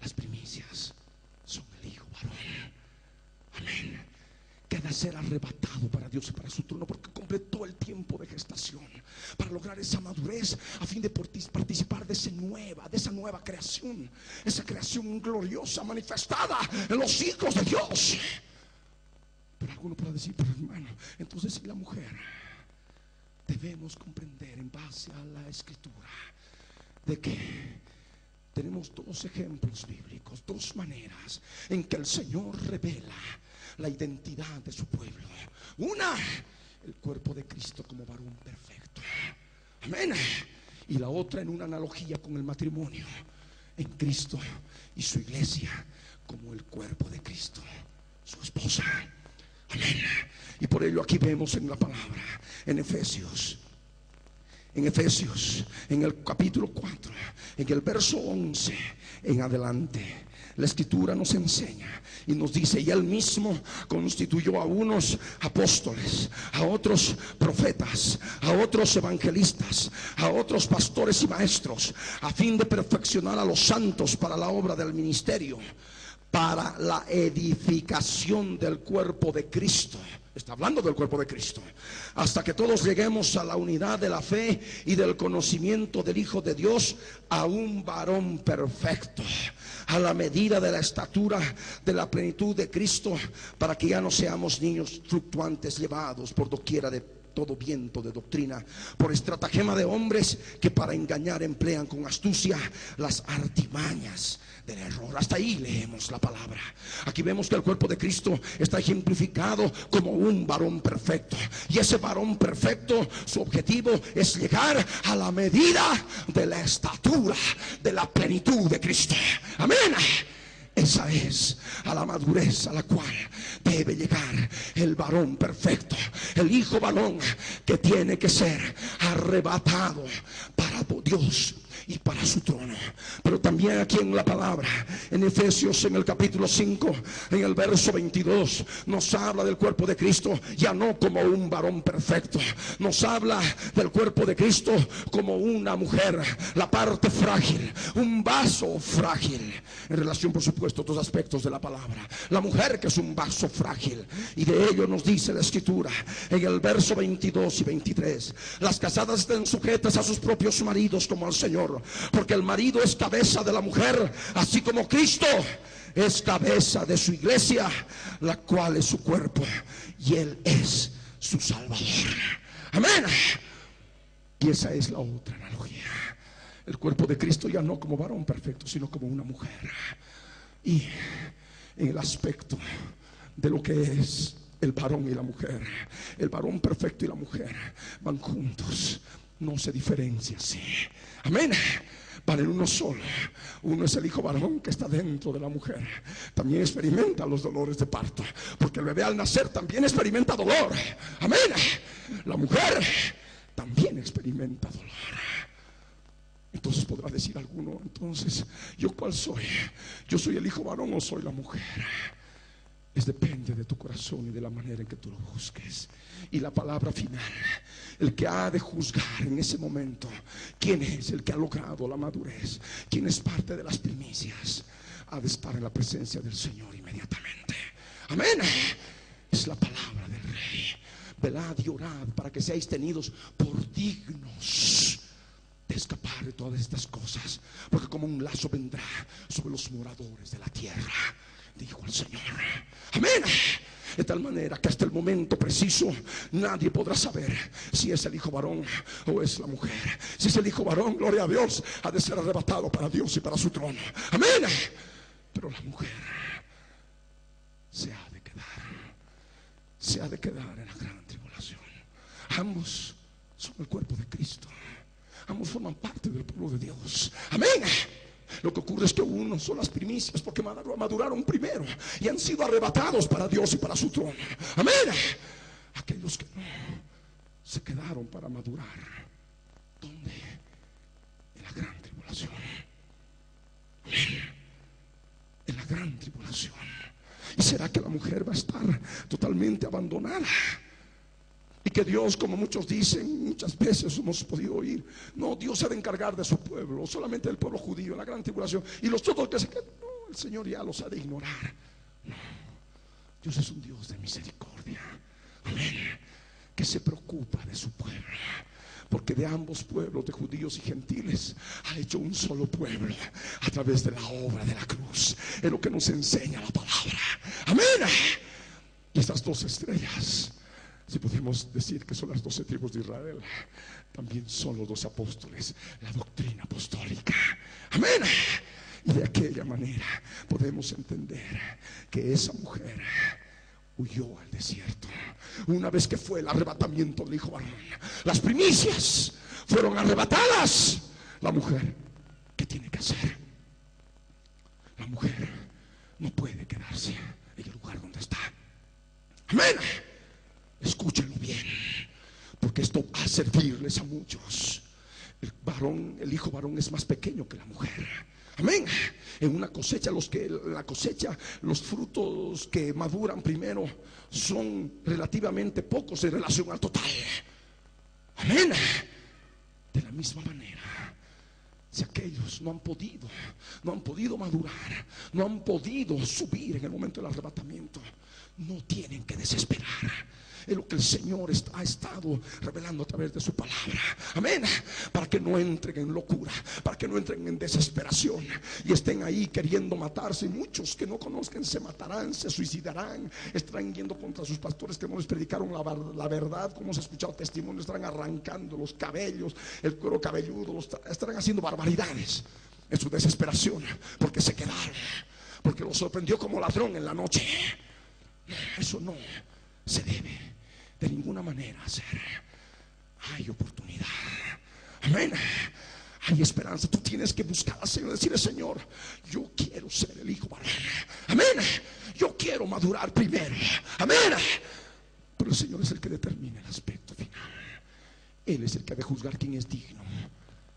Speaker 4: Las primicias son el hijo varón. Amén. Que ha de ser arrebatado para Dios y para su trono, porque completó el tiempo de gestación para lograr esa madurez, a fin de participar de esa nueva creación, esa creación gloriosa manifestada en los hijos de Dios. Pero alguno podrá decir: pero hermano, entonces si la mujer, debemos comprender en base a la escritura de que tenemos dos ejemplos bíblicos, dos maneras en que el Señor revela la identidad de su pueblo. Una, el cuerpo de Cristo como varón perfecto. Amén. y la otra en una analogía con el matrimonio en Cristo y su iglesia como el cuerpo de Cristo, su esposa. Amén. Y por ello aquí vemos en la palabra, en Efesios, en el capítulo 4, en el verso 11 en adelante, la escritura nos enseña y nos dice: y él mismo constituyó a unos apóstoles, a otros profetas, a otros evangelistas, a otros pastores y maestros, a fin de perfeccionar a los santos para la obra del ministerio, para la edificación del cuerpo de Cristo. Está hablando del cuerpo de Cristo, hasta que todos lleguemos a la unidad de la fe y del conocimiento del Hijo de Dios, a un varón perfecto, a la medida de la estatura de la plenitud de Cristo, para que ya no seamos niños fluctuantes, llevados por doquiera de todo viento de doctrina, por estratagema de hombres que para engañar emplean con astucia las artimañas del error. Hasta ahí leemos la palabra. Aquí vemos que el cuerpo de Cristo está ejemplificado como un varón perfecto, y ese varón perfecto, su objetivo es llegar a la medida de la estatura de la plenitud de Cristo. Amén. Esa es a la madurez a la cual debe llegar el varón perfecto, el hijo varón que tiene que ser arrebatado para Dios y para su trono. Pero también aquí en la palabra, en Efesios, en el capítulo 5, en el verso 22, nos habla del cuerpo de Cristo ya no como un varón perfecto, nos habla del cuerpo de Cristo como una mujer, la parte frágil, un vaso frágil, en relación por supuesto a otros aspectos de la palabra. La mujer que es un vaso frágil, y de ello nos dice la escritura en el verso 22 y 23: las casadas estén sujetas a sus propios maridos como al Señor, porque el marido es cabeza de la mujer, así como Cristo es cabeza de su iglesia, la cual es su cuerpo, y Él es su Salvador. Amén. Y esa es la otra analogía: el cuerpo de Cristo ya no como varón perfecto, sino como una mujer. Y en el aspecto de lo que es el varón y la mujer, el varón perfecto y la mujer van juntos, no se diferencia así. Amén. Van en uno solo. Uno es el hijo varón que está dentro de la mujer. También experimenta los dolores de parto, porque el bebé al nacer también experimenta dolor. Amén. La mujer también experimenta dolor. Entonces podrá decir alguno: entonces, ¿yo cuál soy? ¿Yo soy el hijo varón o soy la mujer? Depende de tu corazón y de la manera en que tú lo busques. Y la palabra final, el que ha de juzgar en ese momento quién es el que ha logrado la madurez, quién es parte de las primicias, ha de estar en la presencia del Señor inmediatamente. Amén. Es la palabra del Rey. Velad y orad para que seáis tenidos por dignos de escapar de todas estas cosas, porque como un lazo vendrá sobre los moradores de la tierra, dijo el Señor. Amén. De tal manera que hasta el momento preciso nadie podrá saber si es el hijo varón o es la mujer. Si es el hijo varón, gloria a Dios, ha de ser arrebatado para Dios y para su trono. Amén. Pero la mujer se ha de quedar en la gran tribulación. Ambos son el cuerpo de Cristo. Ambos forman parte del pueblo de Dios. Amén. Lo que ocurre es que unos son las primicias porque maduraron primero y han sido arrebatados para Dios y para su trono. Amén. Aquellos que no se quedaron para madurar, ¿dónde? En la gran tribulación. Amén. En la gran tribulación. ¿Y será que la mujer va a estar totalmente abandonada? Y que Dios, como muchos dicen, muchas veces hemos podido oír: no, Dios se ha de encargar de su pueblo, solamente del pueblo judío en la gran tribulación, y los todos que se quedan, no, el Señor ya los ha de ignorar. No, Dios es un Dios de misericordia. Amén. Que se preocupa de su pueblo, porque de ambos pueblos, de judíos y gentiles, ha hecho un solo pueblo a través de la obra de la cruz. Es lo que nos enseña la palabra. Amén. Y estas dos estrellas, si podemos decir que son las 12 tribus de Israel, también son los 12 apóstoles, la doctrina apostólica. Amén. Y de aquella manera podemos entender que esa mujer huyó al desierto, Una vez que fue el arrebatamiento del hijo varón, las primicias fueron arrebatadas. La mujer, ¿qué tiene que hacer? La mujer no puede quedarse en el lugar donde está. Amén. Escúchenlo bien, porque esto va a servirles a muchos. El hijo varón es más pequeño que la mujer. Amén. En una cosecha, los frutos que maduran primero son relativamente pocos en relación al total. Amén. De la misma manera, si aquellos no han podido madurar, no han podido subir en el momento del arrebatamiento, no tienen que desesperar. Es lo que el Señor ha estado revelando a través de su palabra. Amén. Para que no entren en locura, para que no entren en desesperación y estén ahí queriendo matarse. Y muchos que no conozcan se matarán, se suicidarán, estarán yendo contra sus pastores que no les predicaron la verdad. Como se ha escuchado testimonio, estarán arrancando los cabellos, el cuero cabelludo, estarán haciendo barbaridades en su desesperación, porque se quedaron, porque los sorprendió como ladrón en la noche. Eso no se debe de ninguna manera hacer. Hay oportunidad. Amén. Hay esperanza. Tú tienes que buscar al Señor, decirle: Señor, yo quiero ser el hijo varón. Amén. Yo quiero madurar primero. Amén. Pero el Señor es el que determina el aspecto final. Él es el que ha de juzgar quién es digno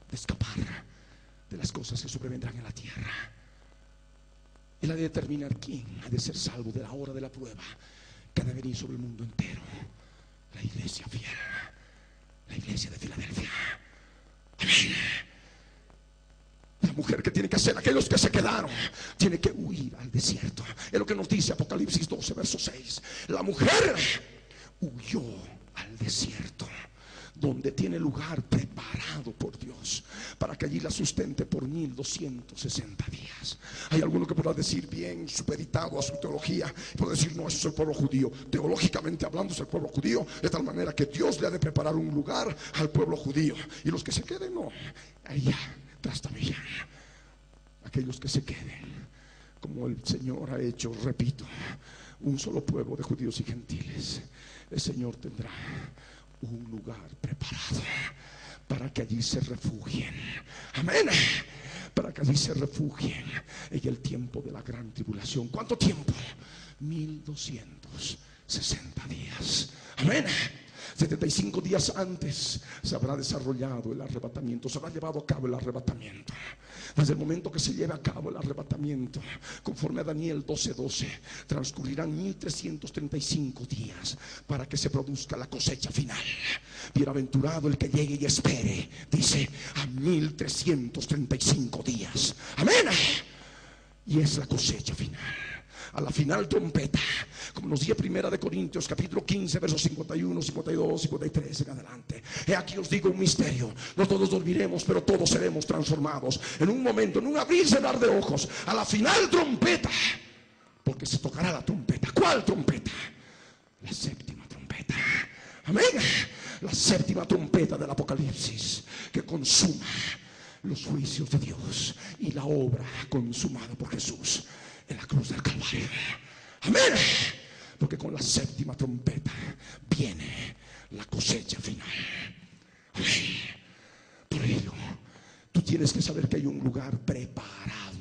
Speaker 4: de escapar de las cosas que sobrevendrán en la tierra. Él ha de determinar quién ha de ser salvo de la hora de la prueba que ha de venir sobre el mundo entero. La iglesia fiel, la iglesia de Filadelfia. Amén. La mujer, que tiene que hacer? Aquellos que se quedaron, tiene que huir al desierto. Es lo que nos dice Apocalipsis 12, verso 6. La mujer huyó al desierto, donde tiene lugar preparado por Dios para que allí la sustente por 1260 días. Hay alguno que podrá decir, bien supeditado a su teología, puede decir: no, eso es el pueblo judío. Teológicamente hablando, es el pueblo judío, de tal manera que Dios le ha de preparar un lugar al pueblo judío. Y los que se queden, no, allá trastabillan. Aquellos que se queden, como el Señor ha hecho, repito, un solo pueblo de judíos y gentiles, el Señor tendrá un lugar preparado para que allí se refugien. Amén. Para que allí se refugien en el tiempo de la gran tribulación. ¿Cuánto tiempo? 1260 días. Amén. 75 días antes se habrá desarrollado el arrebatamiento, se habrá llevado a cabo el arrebatamiento. Desde el momento que se lleve a cabo el arrebatamiento, conforme a Daniel 12:12, transcurrirán 1335 días para que se produzca la cosecha final. Bienaventurado el que llegue y espere, dice, a 1335 días. Amén. Y es la cosecha final. A la final trompeta, como nos dice Primera de Corintios capítulo 15 versos 51, 52, 53 en adelante. He aquí os digo un misterio: no todos dormiremos, pero todos seremos transformados en un momento, en un abrir y cerrar de ojos, a la final trompeta, porque se tocará la trompeta. ¿Cuál trompeta? La séptima trompeta. Amén. La séptima trompeta del Apocalipsis, que consuma los juicios de Dios y la obra consumada por Jesús en la cruz del Calvario. Amén. Porque con la séptima trompeta viene la cosecha final. Amén. Por ello, tú tienes que saber que hay un lugar preparado.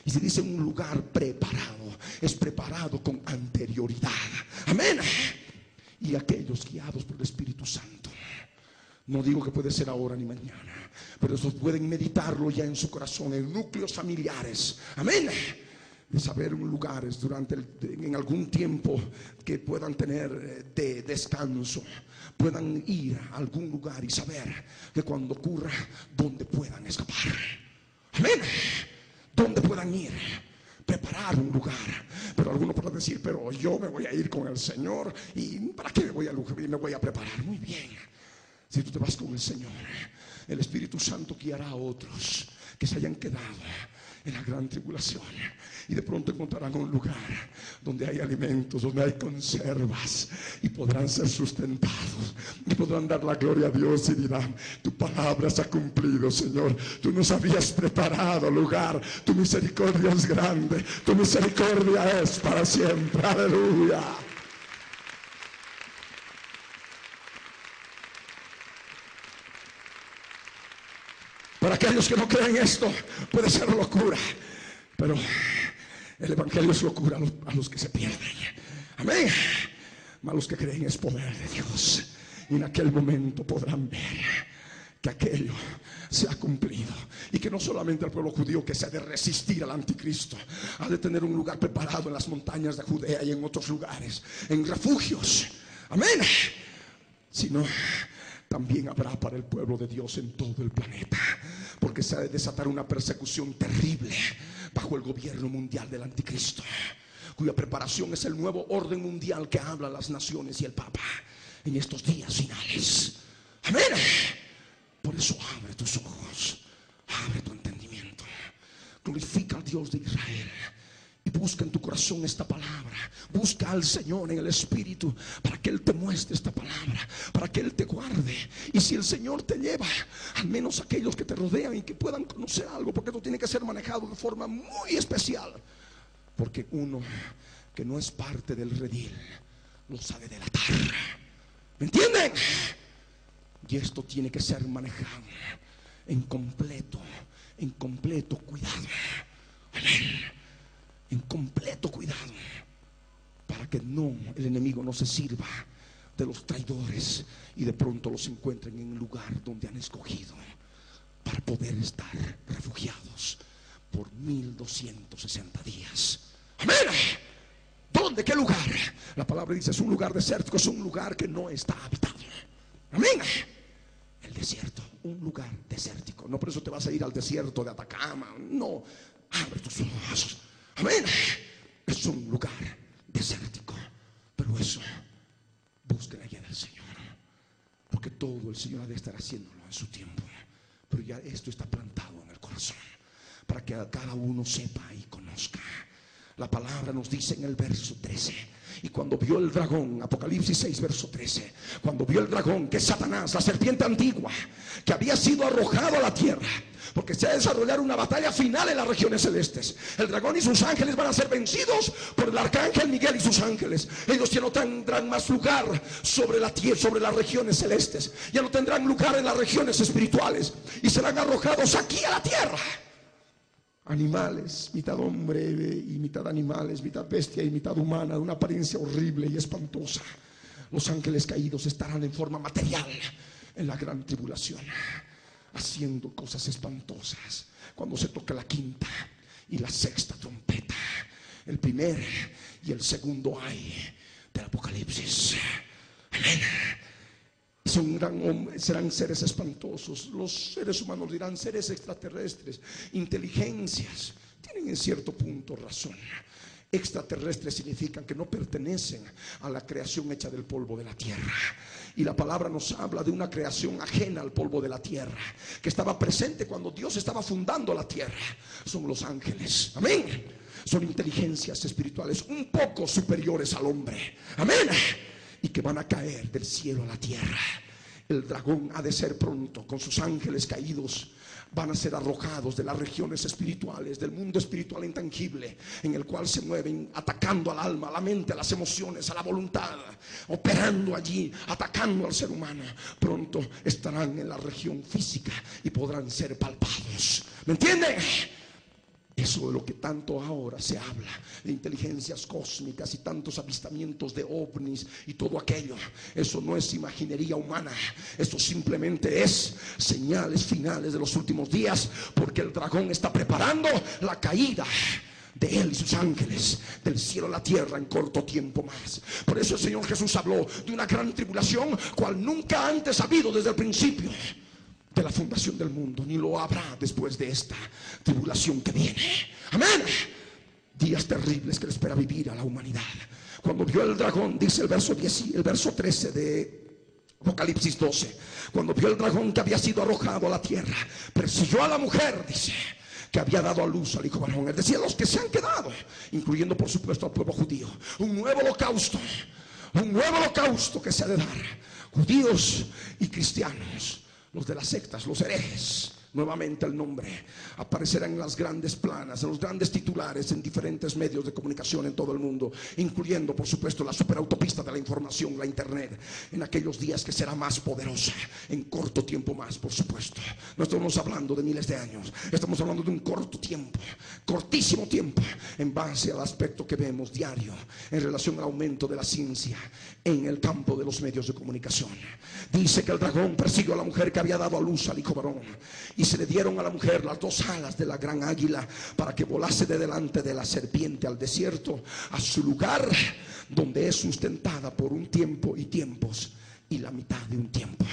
Speaker 4: Y si dice un lugar preparado, es preparado con anterioridad. Amén. Y aquellos guiados por el Espíritu Santo, no digo que puede ser ahora ni mañana, pero estos pueden meditarlo ya en su corazón, en núcleos familiares. Amén. De saber lugares en algún tiempo que puedan tener de descanso, puedan ir a algún lugar y saber que cuando ocurra, donde puedan escapar. Amén. Donde puedan ir, preparar un lugar. Pero alguno podrá decir: pero yo me voy a ir con el Señor, ¿y para qué me voy a preparar? Muy bien. Si tú te vas con el Señor, el Espíritu Santo guiará a otros que se hayan quedado en la gran tribulación, y de pronto encontrarán un lugar donde hay alimentos, donde hay conservas, y podrán ser sustentados y podrán dar la gloria a Dios y dirán: tu palabra se ha cumplido, Señor. Tú nos habías preparado lugar. Tu misericordia es grande, tu misericordia es para siempre. Aleluya. Para aquellos que no creen esto, puede ser locura, pero el evangelio es locura a los que se pierden. Amén. Mas los que creen es poder de Dios. Y en aquel momento podrán ver que aquello se ha cumplido, y que no solamente el pueblo judío que se ha de resistir al anticristo ha de tener un lugar preparado en las montañas de Judea y en otros lugares, en refugios, amén, sino también habrá para el pueblo de Dios en todo el planeta, porque se ha de desatar una persecución terrible bajo el gobierno mundial del anticristo, cuya preparación es el nuevo orden mundial que hablan las naciones y el Papa en estos días finales. Amén. Por eso abre tus ojos, abre tu entendimiento, glorifica al Dios de Israel y busca en tu corazón esta palabra. Busca al Señor en el Espíritu para que Él te muestre esta palabra, para que Él te guarde. Y si el Señor te lleva, al menos aquellos que te rodean y que puedan conocer algo, porque esto tiene que ser manejado de forma muy especial, porque uno que no es parte del redil lo sabe delatar. ¿Me entienden? Y esto tiene que ser manejado en completo cuidado. Amén. En completo cuidado, para que el enemigo no se sirva de los traidores y de pronto los encuentren en el lugar donde han escogido para poder estar refugiados por 1260 días. Amén. ¿Dónde? ¿Qué lugar? La palabra dice: es un lugar desértico, es un lugar que no está habitado. Amén. El desierto, un lugar desértico. No por eso te vas a ir al desierto de Atacama. No, abre tus ojos. Amén. Es un lugar desértico, pero eso, busquen la guía del Señor, porque todo el Señor ha de estar haciéndolo en su tiempo. Pero ya esto está plantado en el corazón, para que cada uno sepa y conozca. La palabra nos dice en el verso 13: y cuando vio el dragón, Apocalipsis 6 verso 13, cuando vio el dragón, que es Satanás, la serpiente antigua, que había sido arrojado a la tierra, porque se va a desarrollar una batalla final en las regiones celestes. El dragón y sus ángeles van a ser vencidos por el arcángel Miguel y sus ángeles. Ellos ya no tendrán más lugar sobre la tierra, sobre las regiones celestes. Ya no tendrán lugar en las regiones espirituales, y serán arrojados aquí a la tierra. Animales, mitad hombre y mitad animales, mitad bestia y mitad humana, de una apariencia horrible y espantosa. Los ángeles caídos estarán en forma material en la gran tribulación, haciendo cosas espantosas. Cuando se toque la quinta y la sexta trompeta, el primer y el segundo ay del Apocalipsis. Amén. Serán seres espantosos. Los seres humanos dirán seres extraterrestres, inteligencias. Tienen en cierto punto razón. Extraterrestres significan que no pertenecen a la creación hecha del polvo de la tierra. Y la palabra nos habla de una creación ajena al polvo de la tierra, que estaba presente cuando Dios estaba fundando la tierra. Son los ángeles. Amén. Son inteligencias espirituales un poco superiores al hombre. Amén. Y que van a caer del cielo a la tierra. El dragón ha de ser pronto, con sus ángeles caídos, van a ser arrojados de las regiones espirituales, del mundo espiritual intangible, en el cual se mueven atacando al alma, a la mente, a las emociones, a la voluntad, operando allí, atacando al ser humano. Pronto estarán en la región física y podrán ser palpados. ¿Me entienden? Eso de lo que tanto ahora se habla, de inteligencias cósmicas y tantos avistamientos de ovnis y todo aquello, eso no es imaginería humana. Eso simplemente es señales finales de los últimos días, porque el dragón está preparando la caída de él y sus ángeles del cielo a la tierra en corto tiempo más. Por eso el Señor Jesús habló de una gran tribulación, cual nunca antes ha habido desde el principio de la fundación del mundo, ni lo habrá después de esta tribulación que viene. Amén. Días terribles que le espera vivir a la humanidad. Cuando vio el dragón, dice el verso 13 de Apocalipsis 12, cuando vio el dragón que había sido arrojado a la tierra, persiguió a la mujer, dice, que había dado a luz al hijo varón, es decir, a los que se han quedado, incluyendo por supuesto al pueblo judío. Un nuevo holocausto que se ha de dar, judíos y cristianos, los de las sectas, los herejes, Nuevamente el nombre aparecerá en las grandes planas, en los grandes titulares, en diferentes medios de comunicación en todo el mundo, incluyendo por supuesto la superautopista de la información, la internet, en aquellos días que será más poderosa, en corto tiempo más, por supuesto. No estamos hablando de miles de años, estamos hablando de un corto tiempo, cortísimo tiempo, en base al aspecto que vemos diario en relación al aumento de la ciencia en el campo de los medios de comunicación. Dice que el dragón persiguió a la mujer que había dado a luz al hijo varón, y se le dieron a la mujer las dos alas de la gran águila para que volase de delante de la serpiente al desierto, a su lugar donde es sustentada por un tiempo y tiempos y la mitad de un tiempo.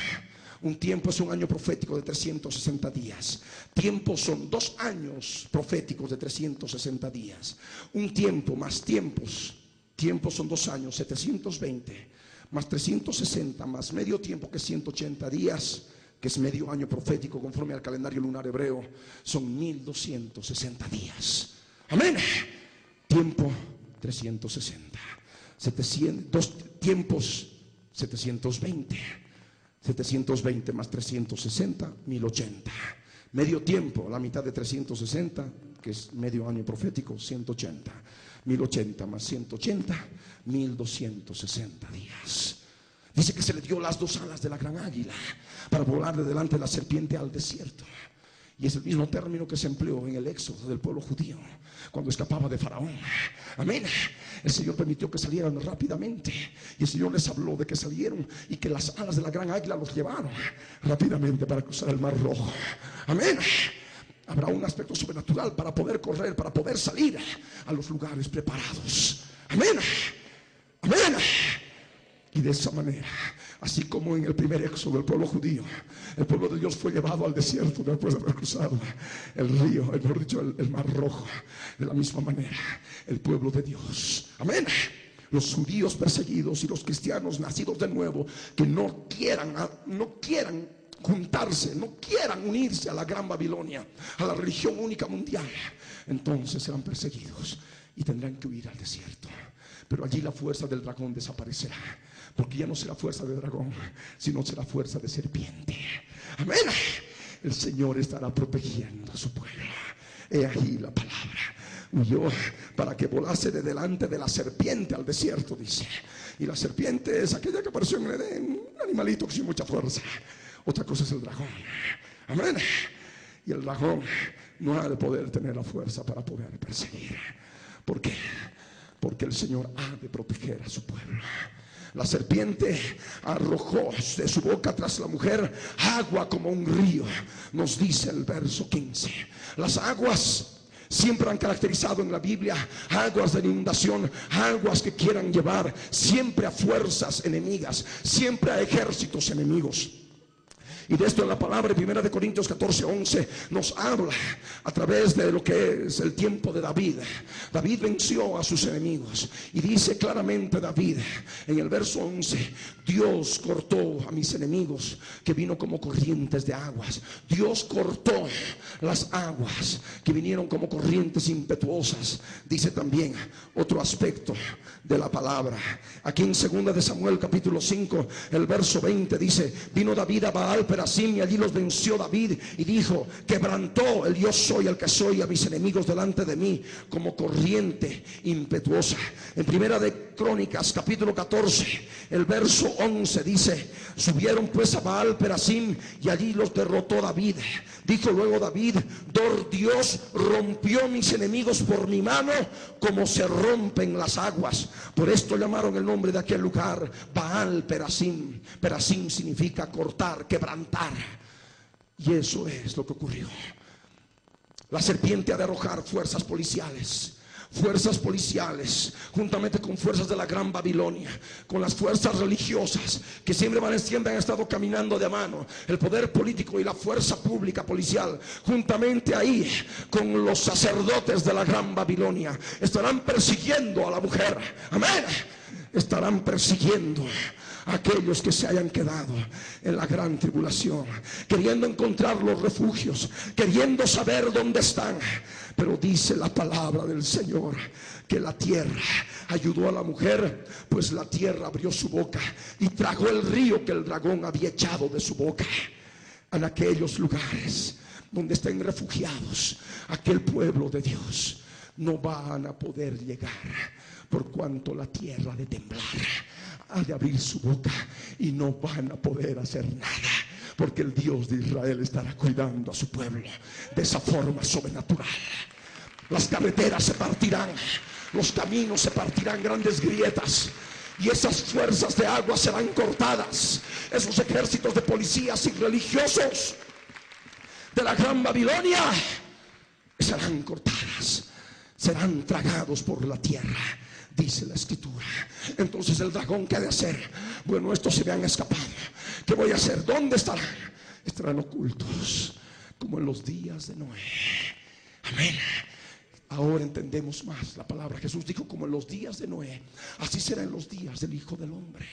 Speaker 4: Un tiempo es un año profético de 360 días. Tiempos son 2 años proféticos de 360 días. Un tiempo más tiempos. Tiempos son 2 años, 720 más 360 más medio tiempo, que es 180 días, que es medio año profético conforme al calendario lunar hebreo, son 1260 días. Amén. Tiempo 360. 2 tiempos 720. 720 más 360, 1080. Medio tiempo, la mitad de 360, que es medio año profético, 180. 1080 más 180, 1260 días. Dice que se le dio las 2 alas de la gran águila para volar de delante de la serpiente al desierto. Y es el mismo término que se empleó en el éxodo del pueblo judío cuando escapaba de Faraón. Amén. El Señor permitió que salieran rápidamente, y el Señor les habló de que salieron y que las alas de la gran águila los llevaron rápidamente para cruzar el mar rojo. Amén. Habrá un aspecto sobrenatural para poder correr, para poder salir a los lugares preparados. Amén. Amén. Y de esa manera, así como en el primer éxodo del pueblo judío, el pueblo de Dios fue llevado al desierto después de haber cruzado el río, mejor dicho, el mar rojo. De la misma manera, el pueblo de Dios, amén, los judíos perseguidos y los cristianos nacidos de nuevo, que no quieran juntarse, no quieran unirse a la gran Babilonia, a la religión única mundial, entonces serán perseguidos y tendrán que huir al desierto. Pero allí la fuerza del dragón desaparecerá, porque ya no será fuerza de dragón, sino será fuerza de serpiente. Amén. El Señor estará protegiendo a su pueblo. He ahí la palabra. Huyó para que volase de delante de la serpiente al desierto, dice. Y la serpiente es aquella que apareció en el Edén, un animalito sin mucha fuerza. Otra cosa es el dragón. Amén. Y el dragón no ha de poder tener la fuerza para poder perseguir. ¿Por qué? Porque el Señor ha de proteger a su pueblo. La serpiente arrojó de su boca tras la mujer agua como un río, nos dice el verso 15. Las aguas siempre han caracterizado en la Biblia aguas de inundación, aguas que quieran llevar siempre a fuerzas enemigas, siempre a ejércitos enemigos. Y de esto en la palabra, 1 Corintios 14:11, nos habla a través de lo que es el tiempo de David. David venció a sus enemigos, y dice claramente David en el verso 11: Dios cortó a mis enemigos, que vino como corrientes de aguas. Dios cortó las aguas que vinieron como corrientes impetuosas. Dice también otro aspecto de la palabra. Aquí en 2 de Samuel capítulo 5, el verso 20 dice: vino David a Baal Perasim, y allí los venció David, y dijo: quebrantó el yo soy el que soy a mis enemigos delante de mí como corriente impetuosa. En 1 de Crónicas capítulo 14, el verso 11 dice: subieron pues a Baal Perasim, y allí los derrotó David. Dijo luego David: Dios rompió mis enemigos por mi mano, como se rompen las aguas. Por esto llamaron el nombre de aquel lugar Baal Perasim. Perasim significa cortar, quebrantar. Y eso es lo que ocurrió. La serpiente ha de arrojar fuerzas policiales, juntamente con fuerzas de la gran Babilonia, con las fuerzas religiosas que siempre han estado caminando de mano, el poder político y la fuerza pública policial, juntamente ahí con los sacerdotes de la gran Babilonia, estarán persiguiendo a la mujer. Amén. Estarán persiguiendo a aquellos que se hayan quedado en la gran tribulación, queriendo encontrar los refugios, queriendo saber dónde están. Pero dice la palabra del Señor que la tierra ayudó a la mujer, pues la tierra abrió su boca y tragó el río que el dragón había echado de su boca. En aquellos lugares donde estén refugiados aquel pueblo de Dios, no van a poder llegar, por cuanto la tierra ha de temblar, ha de abrir su boca y no van a poder hacer nada, porque el Dios de Israel estará cuidando a su pueblo de esa forma sobrenatural. Las carreteras se partirán, los caminos se partirán, grandes grietas, y esas fuerzas de agua serán cortadas. Esos ejércitos de policías y religiosos de la gran Babilonia serán cortadas, serán tragados por la tierra, dice la escritura. Entonces el dragón, ¿qué ha de hacer? Bueno, estos se me han escapado. ¿Qué voy a hacer? ¿Dónde estarán? Estarán ocultos, como en los días de Noé. Amén. Ahora entendemos más la palabra. Jesús dijo, como en los días de Noé, así será en los días del Hijo del Hombre.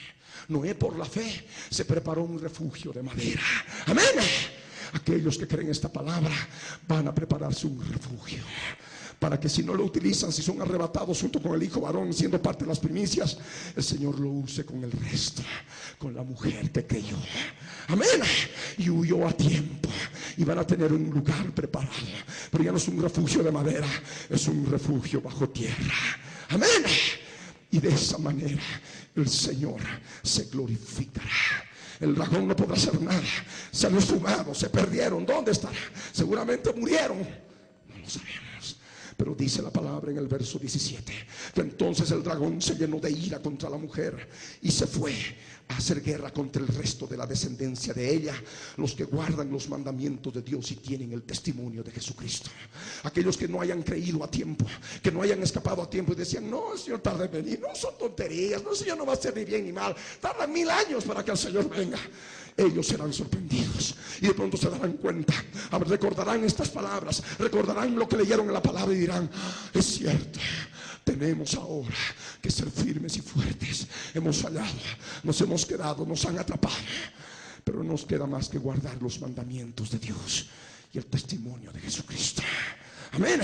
Speaker 4: Noé, por la fe, se preparó un refugio de madera. Amén. Aquellos que creen esta palabra van a prepararse un refugio, para que si no lo utilizan, si son arrebatados junto con el hijo varón, siendo parte de las primicias, el Señor lo use con el resto, con la mujer que creyó. Amén. Y huyó a tiempo, y van a tener un lugar preparado. Pero ya no es un refugio de madera, es un refugio bajo tierra. Amén. Y de esa manera el Señor se glorificará. El dragón no podrá hacer nada. Se han esfumado, se perdieron. ¿Dónde estará? Seguramente murieron. No lo sabemos. Pero dice la palabra en el verso 17 que entonces el dragón se llenó de ira contra la mujer y se fue a hacer guerra contra el resto de la descendencia de ella, los que guardan los mandamientos de Dios y tienen el testimonio de Jesucristo. Aquellos que no hayan creído a tiempo, que no hayan escapado a tiempo y decían, no, el Señor tarda en venir, no son tonterías, no, el Señor no va a hacer ni bien ni mal, tarda 1000 años para que el Señor venga. Ellos serán sorprendidos y de pronto se darán cuenta, recordarán estas palabras, recordarán lo que leyeron en la palabra y dirán, es cierto, tenemos ahora que ser firmes y fuertes. Hemos fallado, nos hemos quedado, nos han atrapado, pero nos queda más que guardar los mandamientos de Dios y el testimonio de Jesucristo. Amén.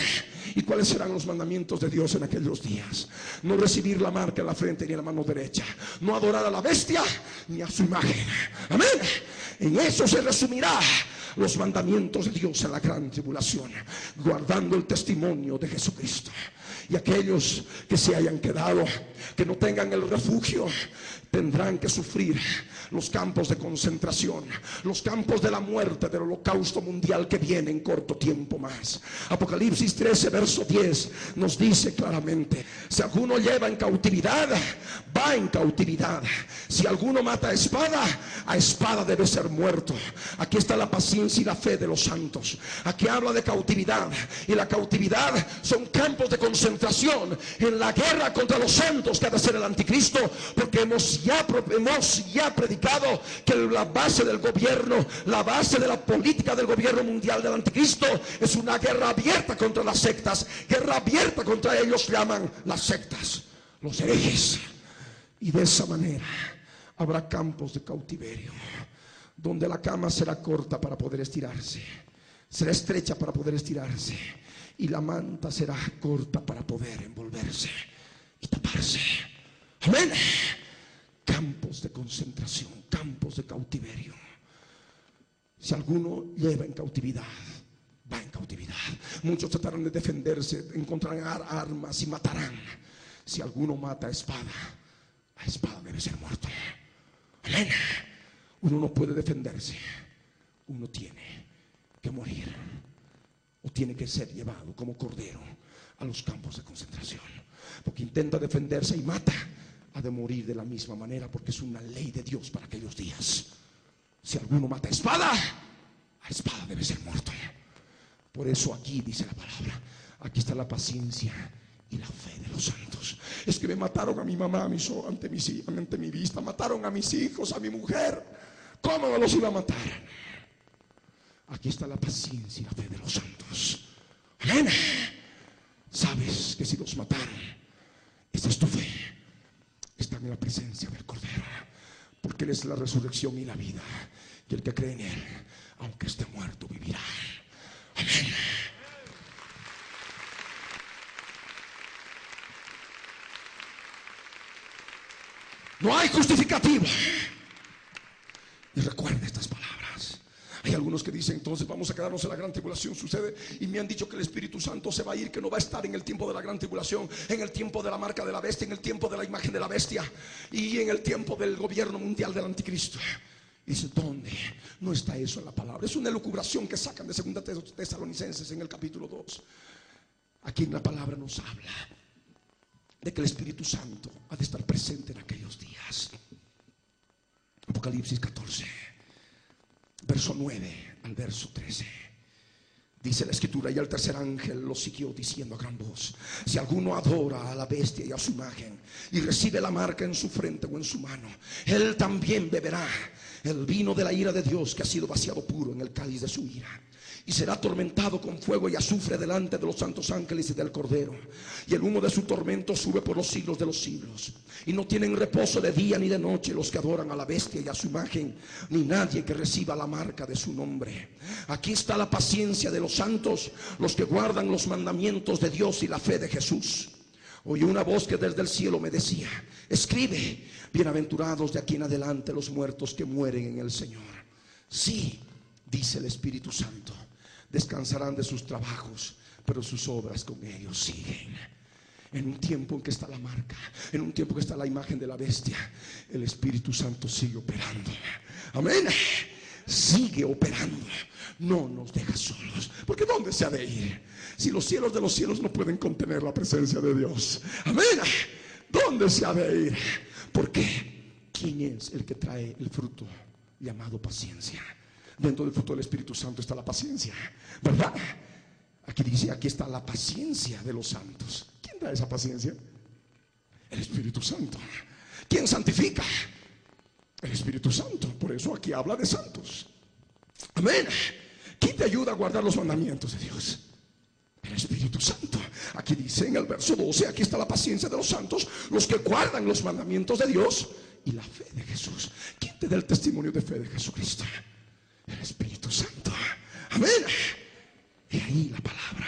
Speaker 4: ¿Y cuáles serán los mandamientos de Dios en aquellos días? No recibir la marca en la frente ni en la mano derecha, no adorar a la bestia ni a su imagen. Amén. En eso se resumirá los mandamientos de Dios en la gran tribulación, guardando el testimonio de Jesucristo. Y aquellos que se hayan quedado, que no tengan el refugio, tendrán que sufrir los campos de concentración, los campos de la muerte, del holocausto mundial que viene en corto tiempo más. Apocalipsis 13 verso 10 nos dice claramente, si alguno lleva en cautividad, va en cautividad. Si alguno mata a espada debe ser muerto. Aquí está la paciencia y la fe de los santos. Aquí habla de cautividad, y la cautividad son campos de concentración en la guerra contra los santos que ha de ser el anticristo, porque hemos ya predicado que la base del gobierno, la base de la política del gobierno mundial del anticristo es una guerra abierta contra las sectas, guerra abierta contra ellos, llaman las sectas, los herejes. Y de esa manera habrá campos de cautiverio, donde la cama será corta para poder estirarse, será estrecha para poder estirarse, y la manta será corta para poder envolverse y taparse. Amén. Campos de concentración, campos de cautiverio. Si alguno lleva en cautividad, va en cautividad. Muchos tratarán de defenderse, encontrarán armas y matarán. Si alguno mata a espada debe ser muerto. Amén. Uno no puede defenderse, uno tiene que morir, o tiene que ser llevado como cordero a los campos de concentración, porque intenta defenderse y mata, ha de morir de la misma manera, porque es una ley de Dios para aquellos días. Si alguno mata a espada debe ser muerto. Por eso aquí dice la palabra, aquí está la paciencia y la fe de los santos. Es que me mataron a mi mamá ante mi vista, mataron a mis hijos, a mi mujer. ¿Cómo me los iba a matar? Aquí está la paciencia y la fe de los santos. Amén. Sabes que si los mataron, esa es tu fe. Están en la presencia del Cordero, porque Él es la resurrección y la vida, y el que cree en Él, aunque esté muerto, vivirá. Amén. No hay justificativo. Y recuerda estas palabras. Hay Hay algunos que dicen, entonces vamos a quedarnos en la gran tribulación. Sucede, y me han dicho que el Espíritu Santo se va a ir, que no va a estar en el tiempo de la gran tribulación, en el tiempo de la marca de la bestia, en el tiempo de la imagen de la bestia y en el tiempo del gobierno mundial del anticristo. Dice, ¿dónde? No está eso en la palabra. Es una elucubración que sacan de 2 Tesalonicenses en el capítulo 2. Aquí en la palabra nos habla de que el Espíritu Santo ha de estar presente en aquellos días. Apocalipsis 14, verso 9 al verso 13. Dice la escritura: y el tercer ángel lo siguió diciendo a gran voz: si alguno adora a la bestia y a su imagen y recibe la marca en su frente o en su mano, él también beberá el vino de la ira de Dios, que ha sido vaciado puro en el cáliz de su ira, y será atormentado con fuego y azufre delante de los santos ángeles y del Cordero, y el humo de su tormento sube por los siglos de los siglos. Y no tienen reposo de día ni de noche los que adoran a la bestia y a su imagen, ni nadie que reciba la marca de su nombre. Aquí está la paciencia de los santos, los que guardan los mandamientos de Dios y la fe de Jesús. Oí una voz que desde el cielo me decía: escribe, bienaventurados de aquí en adelante los muertos que mueren en el Señor. Sí, dice el Espíritu Santo, descansarán de sus trabajos, pero sus obras con ellos siguen. En un tiempo en que está la marca, en un tiempo que está la imagen de la bestia, el Espíritu Santo sigue operando. Amén. Sigue operando, no nos deja solos. Porque ¿dónde se ha de ir? Si los cielos de los cielos no pueden contener la presencia de Dios. Amén. ¿Dónde se ha de ir? Porque ¿quién es el que trae el fruto llamado paciencia? Dentro del fruto del Espíritu Santo está la paciencia, ¿verdad? Aquí dice, aquí está la paciencia de los santos. ¿Quién trae esa paciencia? El Espíritu Santo. ¿Quién santifica? El Espíritu Santo. Por eso aquí habla de santos. Amén. ¿Quién te ayuda a guardar los mandamientos de Dios? El Espíritu Santo. Aquí dice en el verso 12, aquí está la paciencia de los santos, los que guardan los mandamientos de Dios y la fe de Jesús. ¿Quién te da el testimonio de fe de Jesucristo? El Espíritu Santo. Amén. Y ahí la palabra: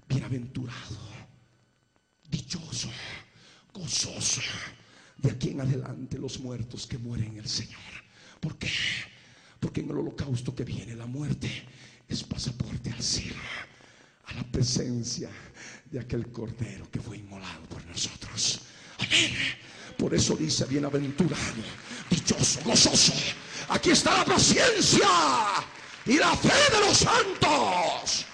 Speaker 4: bienaventurado, dichoso, gozoso, de aquí en adelante los muertos que mueren en el Señor. ¿Por qué? Porque en el holocausto que viene, la muerte es pasaporte al cielo, a la presencia de aquel Cordero que fue inmolado por nosotros. Amén. Por eso dice: bienaventurado, dichoso, gozoso. Aquí está la paciencia y la fe de los santos.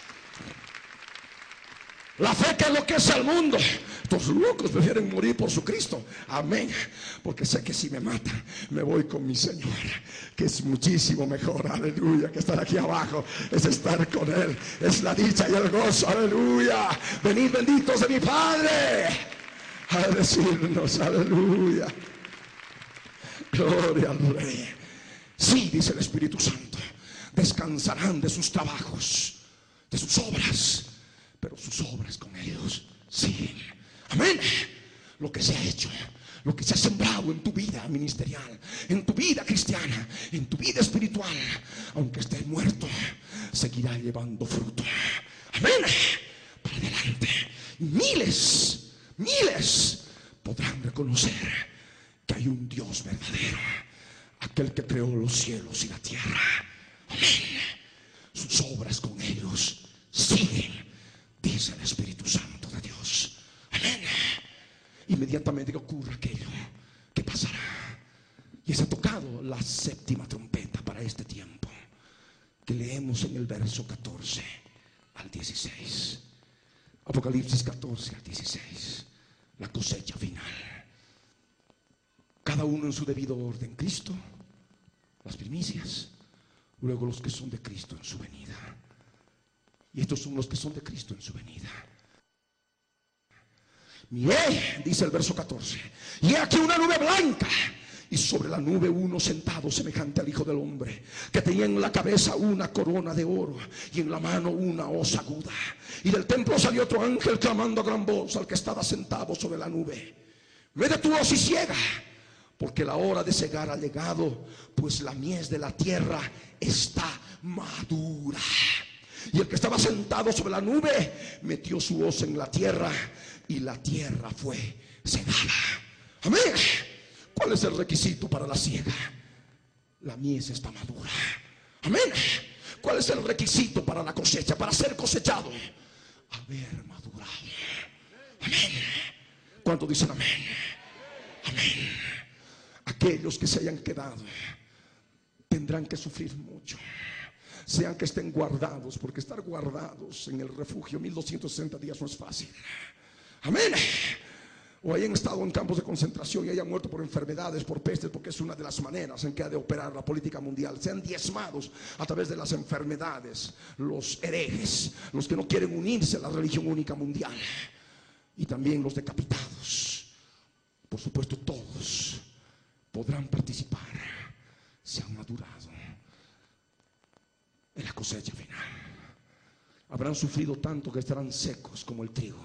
Speaker 4: La fe, que es lo que es el mundo. Estos locos prefieren morir por su Cristo. Amén. Porque sé que si me matan, me voy con mi Señor, que es muchísimo mejor, aleluya, que estar aquí abajo. Es estar con Él, es la dicha y el gozo, aleluya. Venid benditos de mi Padre a decirnos, aleluya, gloria al Rey. Sí, dice el Espíritu Santo, descansarán de sus trabajos, de sus obras, pero sus obras con ellos siguen. Amén. Lo que se ha hecho, lo que se ha sembrado en tu vida ministerial, en tu vida cristiana, en tu vida espiritual, aunque estés muerto, seguirá llevando fruto. Amén. Para adelante. Miles, miles podrán reconocer que hay un Dios verdadero, aquel que creó los cielos y la tierra. Amén. Sus obras con ellos siguen, dice el Espíritu Santo de Dios. Amén. Inmediatamente que ocurra aquello, ¿qué pasará? Y se ha tocado la séptima trompeta para este tiempo, que leemos en el verso 14 al 16. Apocalipsis 14 al 16. La cosecha final. Cada uno en su debido orden. Cristo, las primicias, luego los que son de Cristo en su venida. Y estos son los que son de Cristo en su venida. Miré, dice el verso 14, y aquí una nube blanca, y sobre la nube uno sentado semejante al Hijo del Hombre, que tenía en la cabeza una corona de oro y en la mano una hoz aguda. Y del templo salió otro ángel clamando a gran voz al que estaba sentado sobre la nube: mete tu hoz y ciega, porque la hora de cegar ha llegado, pues la mies de la tierra está madura. Y el que estaba sentado sobre la nube metió su hoz en la tierra, y la tierra fue cegada. Amén. ¿Cuál es el requisito para la siega? La mies está madura. Amén. ¿Cuál es el requisito para la cosecha, para ser cosechado? Haber madurado. Amén. ¿Cuántos dicen amén? Amén. Aquellos que se hayan quedado tendrán que sufrir mucho, sean que estén guardados, porque estar guardados en el refugio 1260 días no es fácil. Amén. O hayan estado en campos de concentración y hayan muerto por enfermedades, por pestes, porque es una de las maneras en que ha de operar la política mundial. Sean diezmados a través de las enfermedades, los herejes, los que no quieren unirse a la religión única mundial, y también los decapitados. Por supuesto, todos podrán participar si han madurado en la cosecha final. Habrán sufrido tanto que estarán secos como el trigo.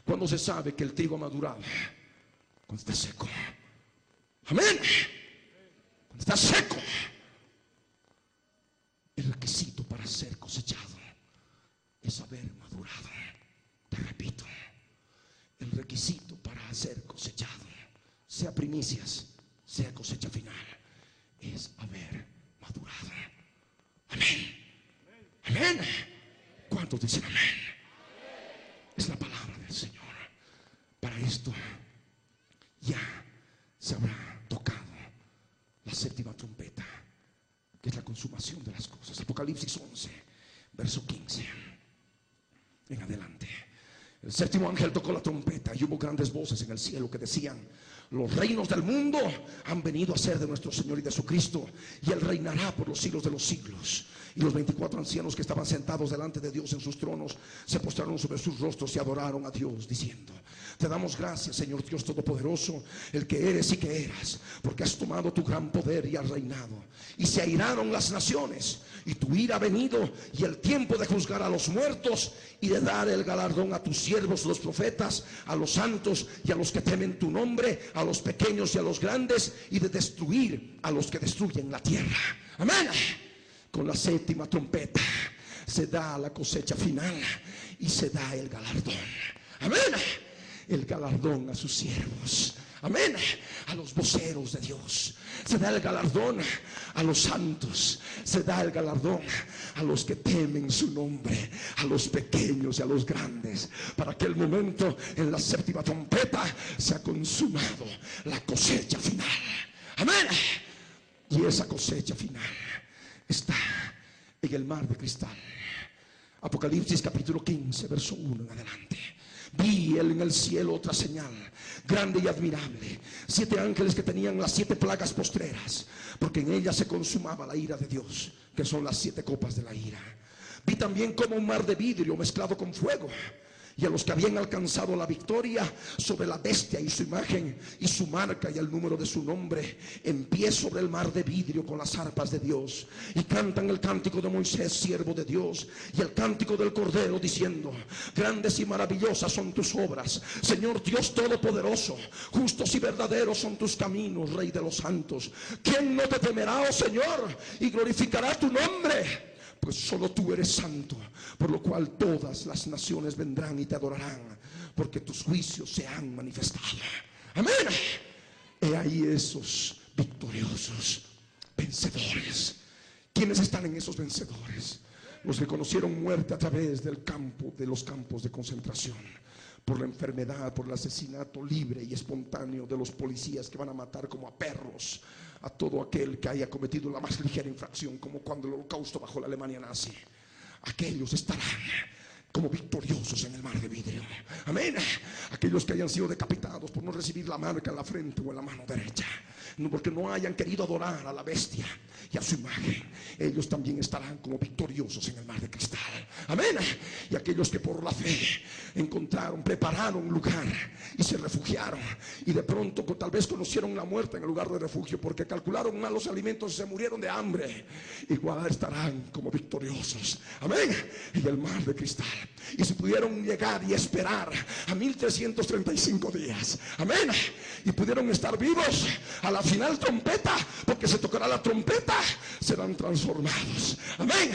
Speaker 4: ¿Cuándo se sabe que el trigo ha madurado? Cuando está seco. Amén. Cuando está seco. El requisito para ser cosechado es haber madurado. Te repito, el requisito para ser cosechado, sea primicias, sea cosecha final, es haber madurado. Amén. Amén. ¿Cuántos dicen amén? Es la palabra del Señor. Para esto ya se habrá tocado la séptima trompeta, que es la consumación de las cosas. Apocalipsis 11, verso 15 en adelante. El séptimo ángel tocó la trompeta y hubo grandes voces en el cielo que decían: los reinos del mundo han venido a ser de nuestro Señor y de su Cristo, y Él reinará por los siglos de los siglos. Y los 24 ancianos que estaban sentados delante de Dios en sus tronos se postraron sobre sus rostros y adoraron a Dios, diciendo: te damos gracias, Señor Dios Todopoderoso, el que eres y que eras, porque has tomado tu gran poder y has reinado. Y se airaron las naciones, y tu ira ha venido, y el tiempo de juzgar a los muertos y de dar el galardón a tus siervos los profetas, a los santos y a los que temen tu nombre, a los pequeños y a los grandes, y de destruir a los que destruyen la tierra. Amén. Con la séptima trompeta se da la cosecha final y se da el galardón. Amén. El galardón a sus siervos. Amén. A los voceros de Dios. Se da el galardón a los santos. Se da el galardón a los que temen su nombre, a los pequeños y a los grandes. Para aquel momento, en la séptima trompeta, se ha consumado la cosecha final. Amén. Y esa cosecha final está en el mar de cristal. Apocalipsis capítulo 15, verso 1 en adelante. Vi en el cielo otra señal grande y admirable: 7 ángeles que tenían las 7 plagas postreras, porque en ellas se consumaba la ira de Dios, que son las 7 copas de la ira. Vi también como un mar de vidrio mezclado con fuego, y a los que habían alcanzado la victoria sobre la bestia y su imagen y su marca y el número de su nombre, en pie sobre el mar de vidrio con las arpas de Dios, y cantan el cántico de Moisés, siervo de Dios, y el cántico del Cordero, diciendo: grandes y maravillosas son tus obras, Señor Dios Todopoderoso. Justos y verdaderos son tus caminos, Rey de los santos. ¿Quién no te temerá, oh Señor, y glorificará tu nombre? Pues solo tú eres santo, por lo cual todas las naciones vendrán y te adorarán, porque tus juicios se han manifestado. Amén. He ahí esos victoriosos, vencedores. ¿Quiénes están en esos vencedores? Los que conocieron muerte a través del campo, de los campos de concentración, por la enfermedad, por el asesinato libre y espontáneo de los policías que van a matar como a perros a todo aquel que haya cometido la más ligera infracción, como cuando el holocausto bajo la Alemania nazi. Aquellos estarán como victoriosos en el mar de vidrio. Amén. Aquellos que hayan sido decapitados por no recibir la marca en la frente o en la mano derecha, no porque no hayan querido adorar a la bestia y a su imagen, ellos también estarán como victoriosos en el mar de cristal. Amén. Y aquellos que por la fe encontraron, prepararon un lugar y se refugiaron, y de pronto tal vez conocieron la muerte en el lugar de refugio porque calcularon mal los alimentos y se murieron de hambre, igual estarán como victoriosos. Amén. En el mar de cristal. Y si pudieron llegar y esperar a 1335 días, amén, y pudieron estar vivos a la la final trompeta, porque se tocará la trompeta, serán transformados. Amén.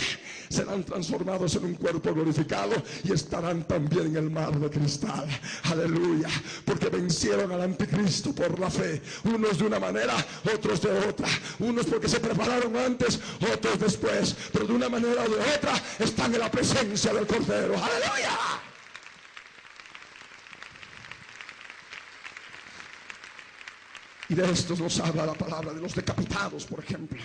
Speaker 4: Serán transformados en un cuerpo glorificado y estarán también en el mar de cristal. Aleluya. Porque vencieron al anticristo por la fe. Unos de una manera, otros de otra. Unos porque se prepararon antes, otros después. Pero de una manera o de otra están en la presencia del Cordero. Aleluya. Y de estos nos habla la palabra de los decapitados, por ejemplo.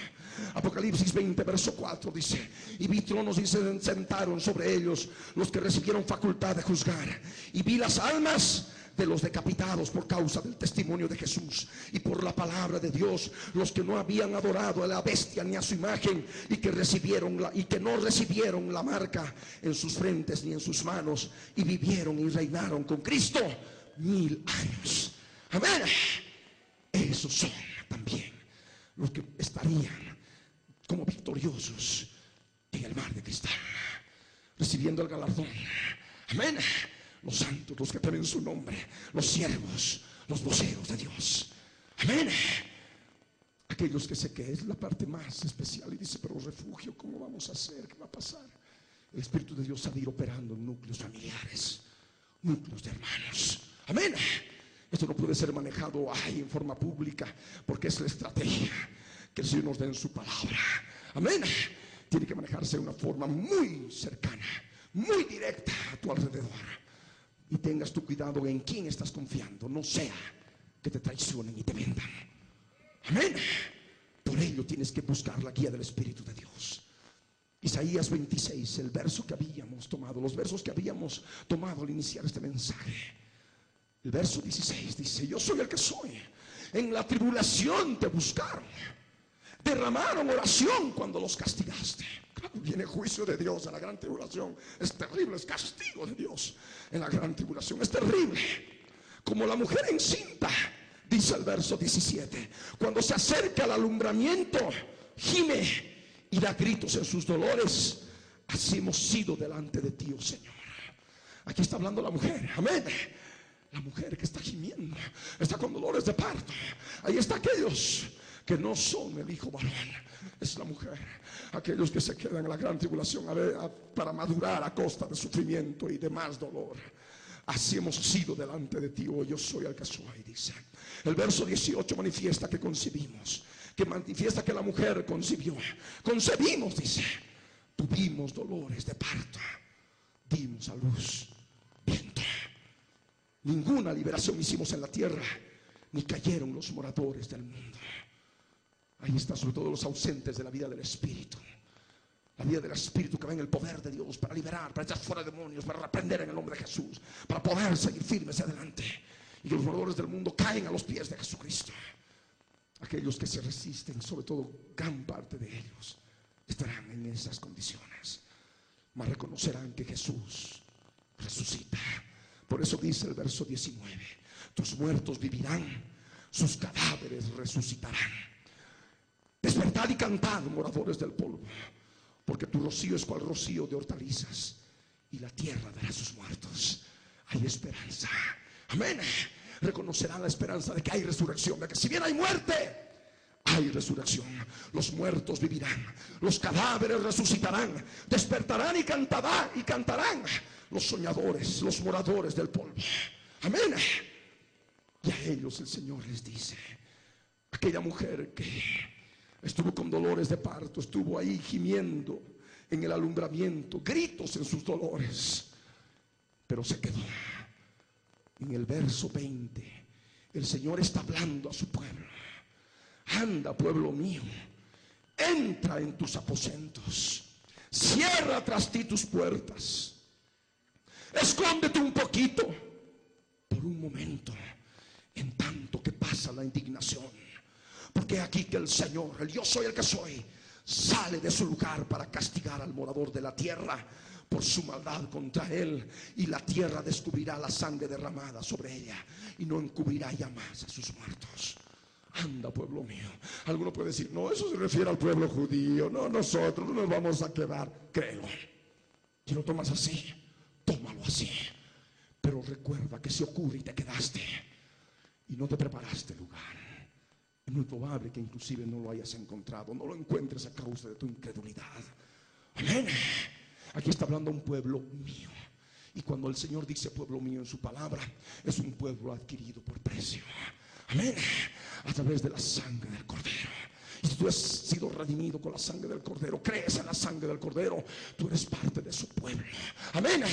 Speaker 4: Apocalipsis 20, verso 4 dice: y vi tronos y se sentaron sobre ellos los que recibieron facultad de juzgar. Y vi las almas de los decapitados por causa del testimonio de Jesús y por la palabra de Dios, los que no habían adorado a la bestia ni a su imagen, y que no recibieron la marca en sus frentes ni en sus manos, y vivieron y reinaron con Cristo 1000 años. Amén. Esos son también los que estarían como victoriosos en el mar de cristal, recibiendo el galardón. Amén. Los santos, los que temen su nombre, los siervos, los voceros de Dios. Amén. Aquellos que sé que es la parte más especial y dice: pero refugio, ¿cómo vamos a hacer? ¿Qué va a pasar? El Espíritu de Dios va a ir operando en núcleos familiares, núcleos de hermanos. Amén. Esto no puede ser manejado en forma pública, porque es la estrategia que el Señor nos da en su palabra. Amén. Tiene que manejarse de una forma muy cercana, muy directa a tu alrededor. Y tengas tu cuidado en quién estás confiando. No sea que te traicionen y te vendan. Amén. Por ello tienes que buscar la guía del Espíritu de Dios. Isaías 26, el verso que habíamos tomado, los versos que habíamos tomado al iniciar este mensaje. El verso 16 dice: yo soy el que soy. En la tribulación te buscaron, derramaron oración cuando los castigaste. Claro, viene juicio de Dios en la gran tribulación. Es terrible, es castigo de Dios en la gran tribulación. Es terrible. Como la mujer encinta, dice el verso 17, cuando se acerca al alumbramiento, gime y da gritos en sus dolores. Así hemos sido delante de ti, oh Señor. Aquí está hablando la mujer. Amén. La mujer que está gimiendo, está con dolores de parto. Ahí está aquellos que no son el hijo varón, es la mujer. Aquellos que se quedan en la gran tribulación para madurar a costa de sufrimiento y de más dolor. Así hemos sido delante de ti, oh yo soy el que soy, dice. El verso 18 manifiesta que concebimos, que manifiesta que la mujer concibió. Concebimos, dice. Tuvimos dolores de parto, dimos a luz viento. Ninguna liberación hicimos en la tierra, ni cayeron los moradores del mundo. Ahí está, sobre todo los ausentes de la vida del Espíritu. La vida del Espíritu que va en el poder de Dios para liberar, para echar fuera demonios, para reprender en el nombre de Jesús, para poder seguir firmes adelante. Y que los moradores del mundo caen a los pies de Jesucristo. Aquellos que se resisten, sobre todo gran parte de ellos, estarán en esas condiciones. Mas reconocerán que Jesús resucita. Por eso dice el verso 19: tus muertos vivirán, sus cadáveres resucitarán. Despertad y cantad, moradores del polvo, porque tu rocío es cual rocío de hortalizas, y la tierra dará sus muertos. Hay esperanza. Amén. Reconocerán la esperanza de que hay resurrección, de que si bien hay muerte, hay resurrección. Los muertos vivirán, los cadáveres resucitarán, despertarán y cantarán los soñadores, los moradores del polvo. Amén. Y a ellos el Señor les dice: aquella mujer que estuvo con dolores de parto, estuvo ahí gimiendo en el alumbramiento, gritos en sus dolores, pero se quedó. En el verso 20 el Señor está hablando a su pueblo: anda, pueblo mío, entra en tus aposentos, cierra tras ti tus puertas, escóndete un poquito por un momento, en tanto que pasa la indignación. Porque aquí que el Señor, el yo soy el que soy, sale de su lugar para castigar al morador de la tierra por su maldad contra él, y la tierra descubrirá la sangre derramada sobre ella y no encubrirá ya más a sus muertos. Anda, pueblo mío. Alguno puede decir: no, eso se refiere al pueblo judío, no, nosotros no nos vamos a quedar. Créelo. Si lo tomas así, tómalo así. Pero recuerda que si ocurre y te quedaste y no te preparaste lugar, muy probable que inclusive no lo hayas encontrado, no lo encuentres a causa de tu incredulidad. Amén. Aquí está hablando un pueblo mío. Y cuando el Señor dice pueblo mío en su palabra, es un pueblo adquirido por precio. Amén. A través de la sangre del Cordero. Y si tú has sido redimido con la sangre del Cordero, crees en la sangre del Cordero, tú eres parte de su pueblo. Amén.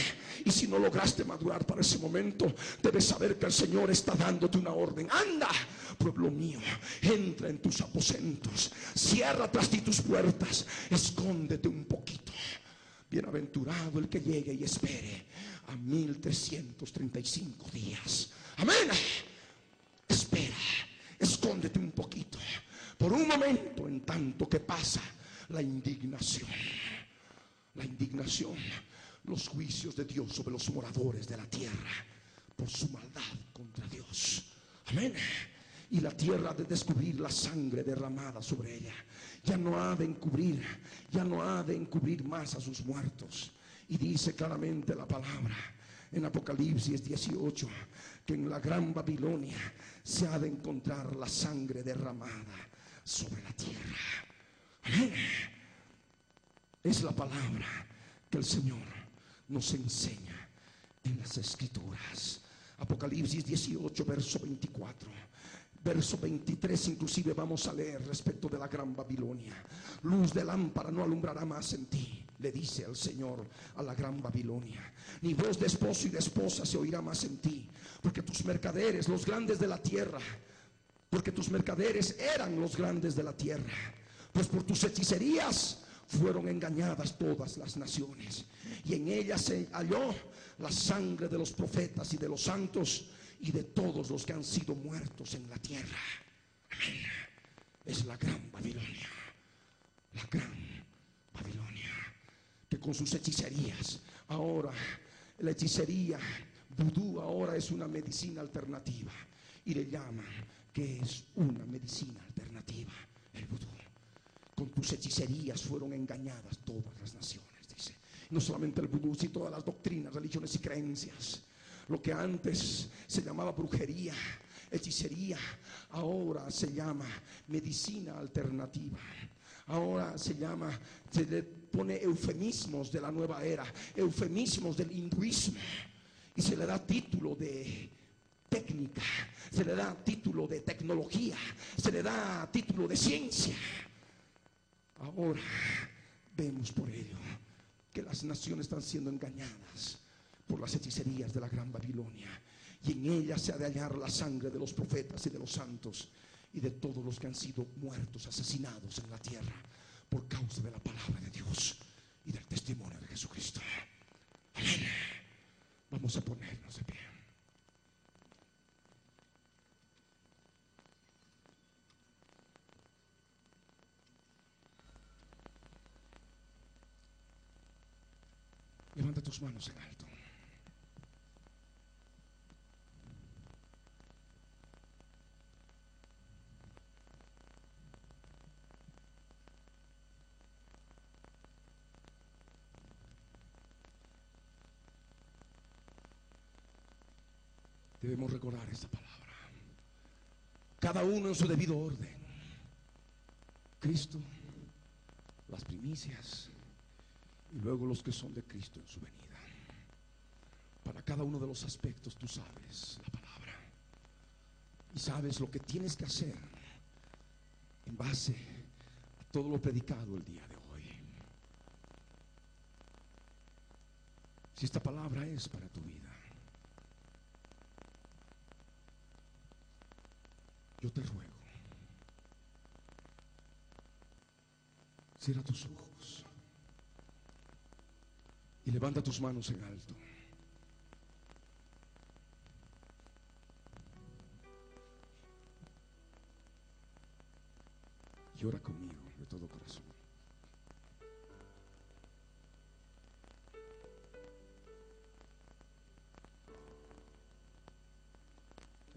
Speaker 4: Y si no lograste madurar para ese momento, debes saber que el Señor está dándote una orden. Anda, pueblo mío, entra en tus aposentos, cierra tras ti tus puertas, escóndete un poquito. Bienaventurado el que llegue y espere a 1335 días. Amén. Espera, escóndete un poquito, por un momento, en tanto que pasa la indignación. La indignación, los juicios de Dios sobre los moradores de la tierra por su maldad contra Dios. Amén. Y la tierra ha de descubrir la sangre derramada sobre ella. Ya no ha de encubrir más a sus muertos. Y dice claramente la palabra en Apocalipsis 18 que en la gran Babilonia se ha de encontrar la sangre derramada sobre la tierra. Amén. Es la palabra que el Señor nos enseña en las Escrituras. Apocalipsis 18, verso 24. Verso 23 inclusive vamos a leer respecto de la gran Babilonia. Luz de lámpara no alumbrará más en ti, le dice el Señor a la gran Babilonia. Ni voz de esposo y de esposa se oirá más en ti, porque tus mercaderes, los grandes de la tierra, porque tus mercaderes eran los grandes de la tierra, pues por tus hechicerías fueron engañadas todas las naciones, y en ellas se halló la sangre de los profetas y de los santos y de todos los que han sido muertos en la tierra. Amén. Es la gran Babilonia, la gran Babilonia, que con sus hechicerías, ahora la hechicería vudú ahora es una medicina alternativa, y le llaman que es una medicina alternativa, el vudú. Con tus hechicerías fueron engañadas todas las naciones, dice. No solamente el vudú, sino todas las doctrinas, religiones y creencias. Lo que antes se llamaba brujería, hechicería, ahora se llama medicina alternativa. Ahora se le pone eufemismos de la nueva era, eufemismos del hinduismo, y se le da título de técnica, se le da título de tecnología, se le da título de ciencia. Ahora vemos por ello que las naciones están siendo engañadas por las hechicerías de la gran Babilonia, y en ella se ha de hallar la sangre de los profetas y de los santos y de todos los que han sido muertos, asesinados en la tierra por causa de la palabra de Dios y del testimonio de Jesucristo. Amén. Vamos a ponernos de pie. Levanta tus manos en alto. Debemos recordar esta palabra, cada uno en su debido orden. Cristo, las primicias, y luego los que son de Cristo en su venida. Para cada uno de los aspectos tú sabes la palabra y sabes lo que tienes que hacer en base a todo lo predicado el día de hoy. Si esta palabra es para tu vida, yo te ruego, cierra tus ojos y levanta tus manos en alto. Y ora conmigo de todo corazón.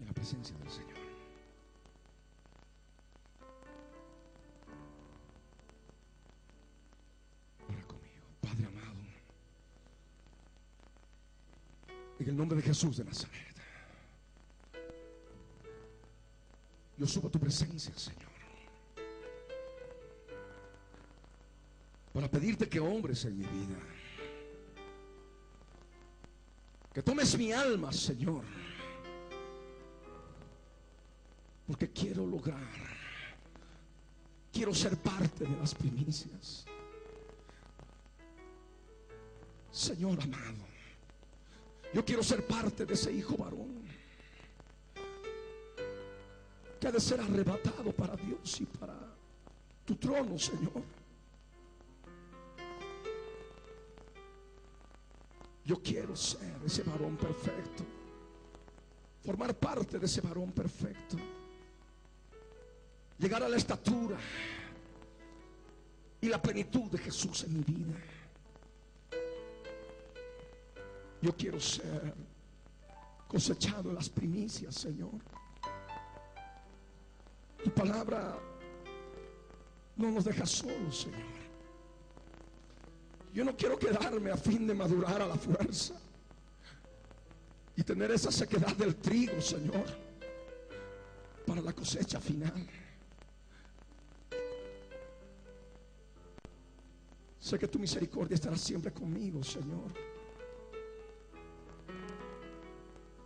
Speaker 4: En la presencia del Señor. Ora conmigo. Padre amado, en el nombre de Jesús de Nazaret, Yo subo a tu presencia, Señor, para pedirte que obres en mi vida, que tomes mi alma, Señor, porque quiero lograr, quiero ser parte de las primicias. Señor amado, yo quiero ser parte de ese hijo varón que ha de ser arrebatado para Dios y para tu trono, Señor. Yo quiero ser ese varón perfecto, formar parte de ese varón perfecto, llegar a la estatura y la plenitud de Jesús en mi vida. Yo quiero ser cosechado en las primicias, Señor. Tu palabra no nos deja solos, Señor. Yo no quiero quedarme a fin de madurar a la fuerza y tener esa sequedad del trigo, Señor, para la cosecha final. Sé que tu misericordia estará siempre conmigo, Señor.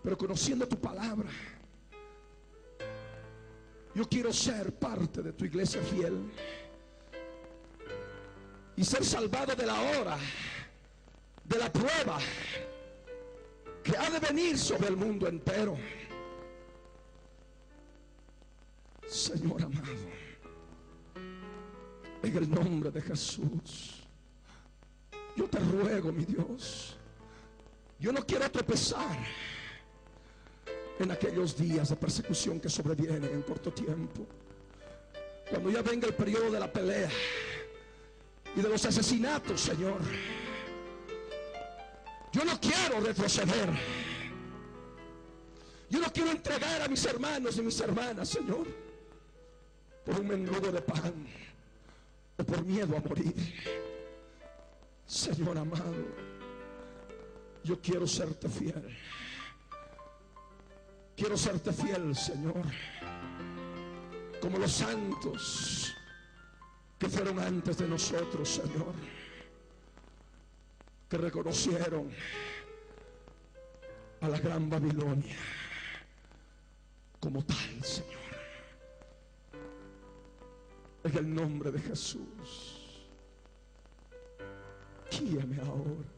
Speaker 4: Pero conociendo tu palabra, yo quiero ser parte de tu iglesia fiel y ser salvado de la hora, de la prueba que ha de venir sobre el mundo entero. Señor amado, en el nombre de Jesús, yo te ruego, mi Dios, yo no quiero tropezar en aquellos días de persecución que sobrevienen en corto tiempo, cuando ya venga el periodo de la pelea y de los asesinatos, Señor. Yo no quiero retroceder. Yo no quiero entregar a mis hermanos y mis hermanas, Señor, por un menrudo de pan o por miedo a morir. Señor amado, yo quiero serte fiel. Quiero serte fiel, Señor, como los santos que fueron antes de nosotros, Señor, que reconocieron a la gran Babilonia como tal, Señor. En el nombre de Jesús, guíame ahora.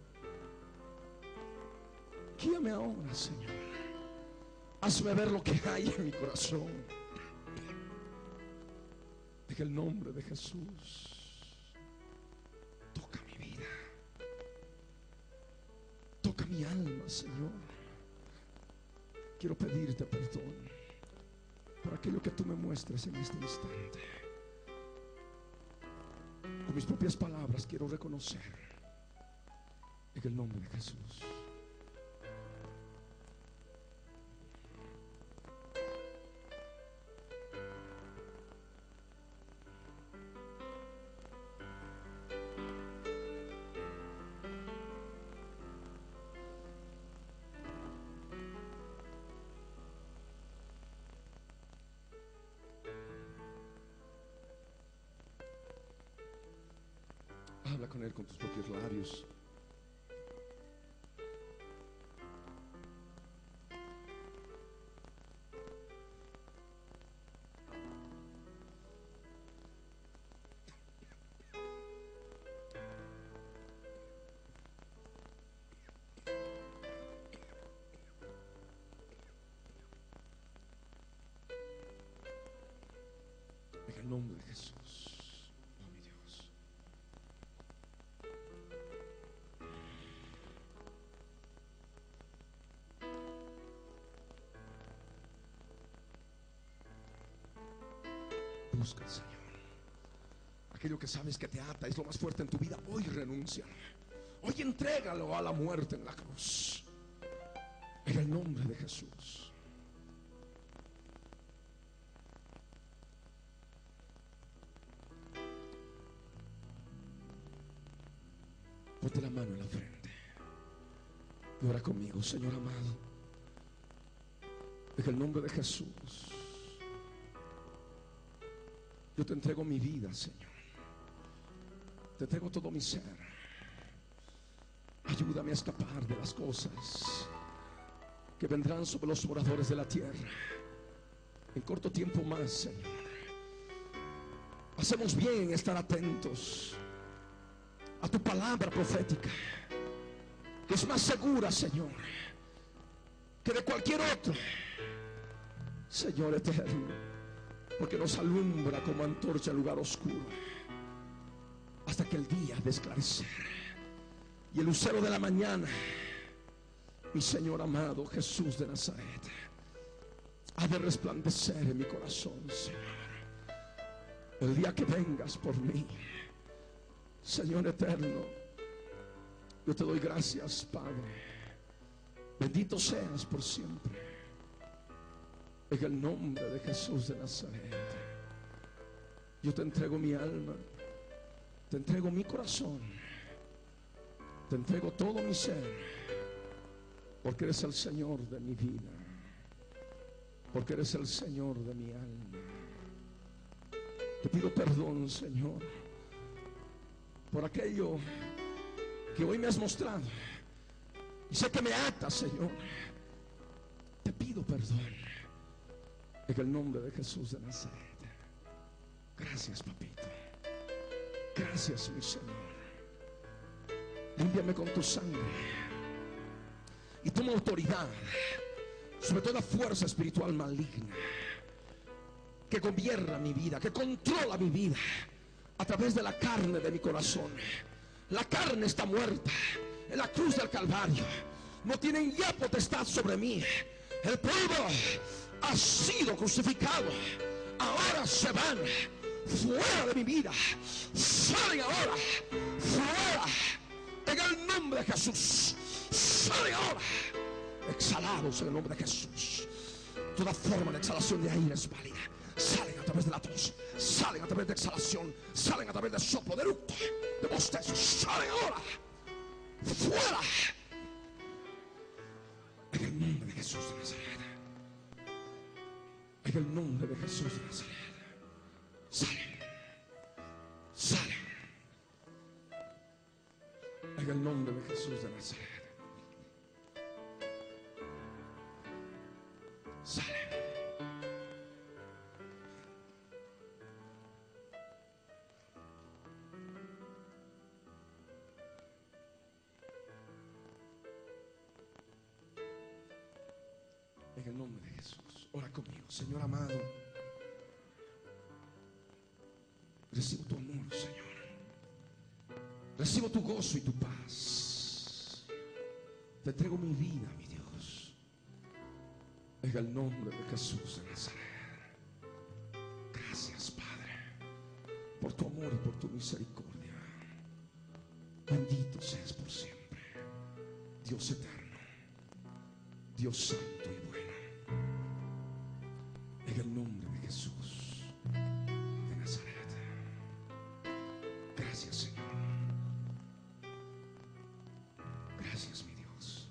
Speaker 4: Guíame ahora, Señor. Hazme ver lo que hay en mi corazón. En el nombre de Jesús, toca mi vida, toca mi alma, Señor. Quiero pedirte perdón por aquello que tú me muestres en este instante. Con mis propias palabras quiero reconocer, en el nombre de Jesús. Habla con Él con tus propios labios. En el nombre de Jesús. Busca al Señor. Aquello que sabes que te ata, es lo más fuerte en tu vida, hoy renuncia. Hoy entrégalo a la muerte en la cruz. En el nombre de Jesús. Ponte la mano en la frente y ora conmigo, Señor amado. En el nombre de Jesús, Yo te entrego mi vida, Señor. Te entrego todo mi ser. Ayúdame a escapar de las cosas que vendrán sobre los moradores de la tierra en corto tiempo más, Señor. Hacemos bien en estar atentos a tu palabra profética, que es más segura, Señor, que de cualquier otro, Señor eterno, porque nos alumbra como antorcha en lugar oscuro hasta que el día de esclarecer y el lucero de la mañana, mi Señor amado Jesús de Nazaret, ha de resplandecer en mi corazón, Señor. El día que vengas por mí, Señor eterno, yo te doy gracias, Padre. Bendito seas por siempre, en el nombre de Jesús de Nazaret. Yo te entrego mi alma, te entrego mi corazón, te entrego todo mi ser, porque eres el Señor de mi vida, porque eres el Señor de mi alma. Te pido perdón, Señor, por aquello que hoy me has mostrado, y sé que me ata, Señor. Te pido perdón en el nombre de Jesús de Nazaret. Gracias, papito. Gracias, mi Señor. Límpiame con tu sangre y toma autoridad sobre toda fuerza espiritual maligna que gobierna mi vida, que controla mi vida a través de la carne de mi corazón. La carne está muerta en la cruz del Calvario. No tienen ya potestad sobre mí. El pueblo ha sido crucificado. Ahora se van fuera de mi vida. Salen ahora fuera en el nombre de Jesús. Salen ahora exhalados en el nombre de Jesús. Toda forma de exhalación de aire es válida. Salen a través de la tos, salen a través de exhalación, salen a través de soplo, de eructo, de bostezo. Salen ahora fuera en el nombre de Jesús de Nazaret. En el nombre de Jesús de Nazaret. Salen, salen en el nombre de Jesús de Nazaret. Salen. En el nombre de Jesús, ora conmigo. Señor amado, recibo tu amor, Señor. Recibo tu gozo y tu paz. Te entrego mi vida, mi Dios, en el nombre de Jesús de Nazaret. Gracias, Padre, por tu amor y por tu misericordia. Bendito seas por siempre, Dios eterno, Dios santo y bueno. En el nombre de Jesús de Nazaret. Gracias, Señor. Gracias, mi Dios.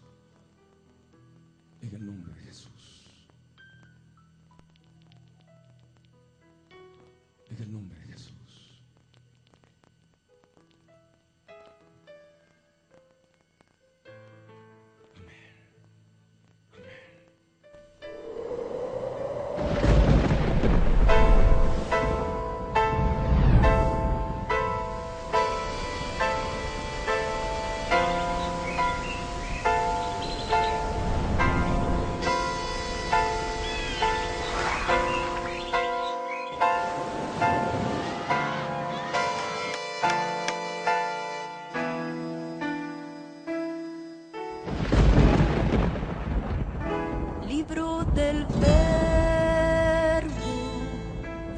Speaker 4: En el nombre de Jesús. En el nombre de Jesús.
Speaker 1: Libro del Verbo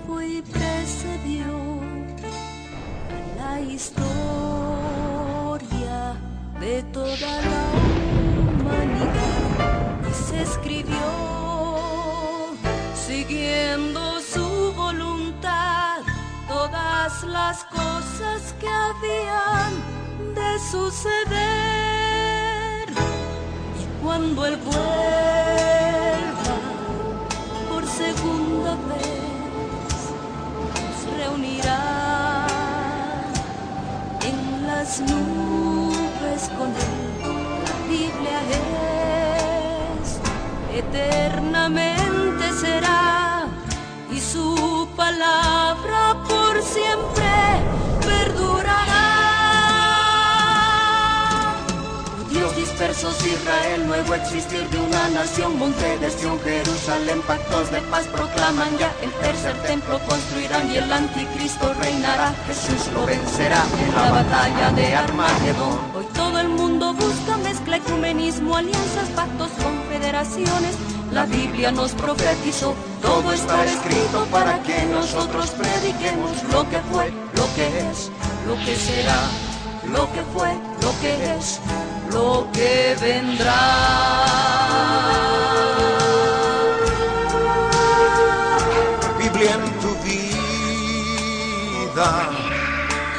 Speaker 1: fue y precedió la historia de toda la humanidad y se escribió siguiendo su voluntad todas las cosas que habían de suceder. Y cuando Él vuelva por segunda vez, nos reunirá en las nubes con él. La Biblia es, eternamente será, y su palabra por siempre perdurará. Judíos dispersos, Israel, nuevo existir de una nación, monte de Sión, Jerusalén, pactos de paz proclaman ya, el tercer templo construirán y el anticristo reinará. Jesús lo vencerá en la batalla de Armagedón. Hoy todo el mundo busca mezcla, ecumenismo, alianzas, pactos, confederaciones. La Biblia nos profetizó, todo está escrito para que nosotros prediquemos lo que fue, lo que es, lo que será, lo que fue, lo que es, lo que vendrá.
Speaker 2: Biblia en tu vida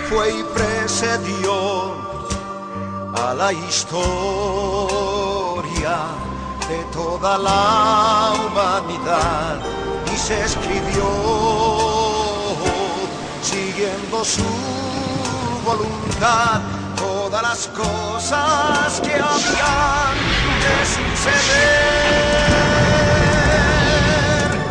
Speaker 2: fue y precedió a la historia de toda la humanidad y se escribió siguiendo su voluntad todas las cosas que habían de suceder.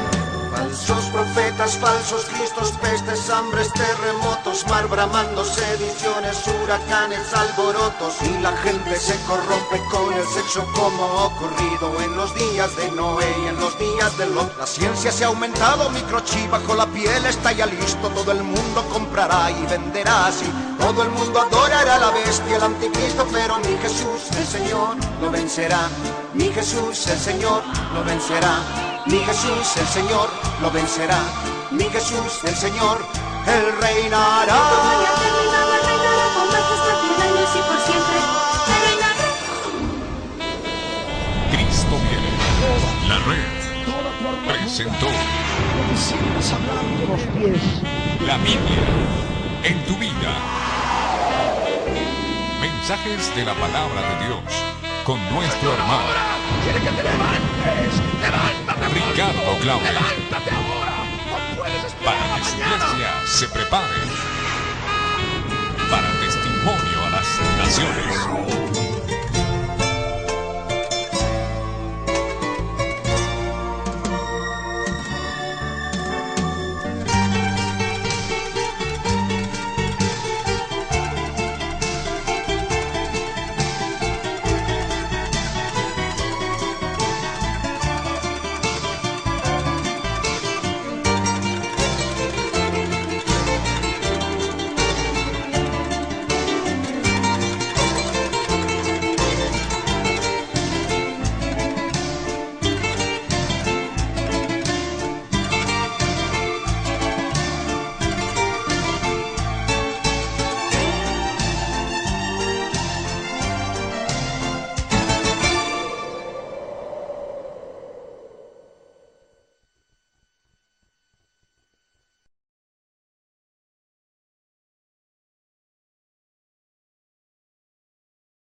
Speaker 2: Falsos profetas, falsos cristos, pestes, hambres, terremotos, mar bramando, sediciones, huracanes, alborotos, y la gente se corrompe con el sexo como ha ocurrido en los días de Noé y en los días de Lot. La ciencia se ha aumentado, microchip bajo la piel está ya listo, todo el mundo comprará y venderá así. Todo el mundo adorará a la bestia, el anticristo, pero mi Jesús, el Señor, lo vencerá. Mi Jesús, el Señor, lo vencerá. Mi Jesús, el Señor, lo vencerá. Mi Jesús, el Señor, Él reinará.
Speaker 1: Todo haya terminado, Él reinará con majestad mil años y por siempre. Él reinará.
Speaker 3: Cristo viene. La red presentó la Biblia en tu vida. Mensajes de la palabra de Dios con nuestro hermano
Speaker 4: Quiere que te levantes. Levántate.
Speaker 3: Ricardo Claudio.
Speaker 4: Levántate ahora. No puedes esperar
Speaker 3: Para
Speaker 4: a
Speaker 3: que su
Speaker 4: mañana.
Speaker 3: iglesia se prepare para testimonio a las naciones.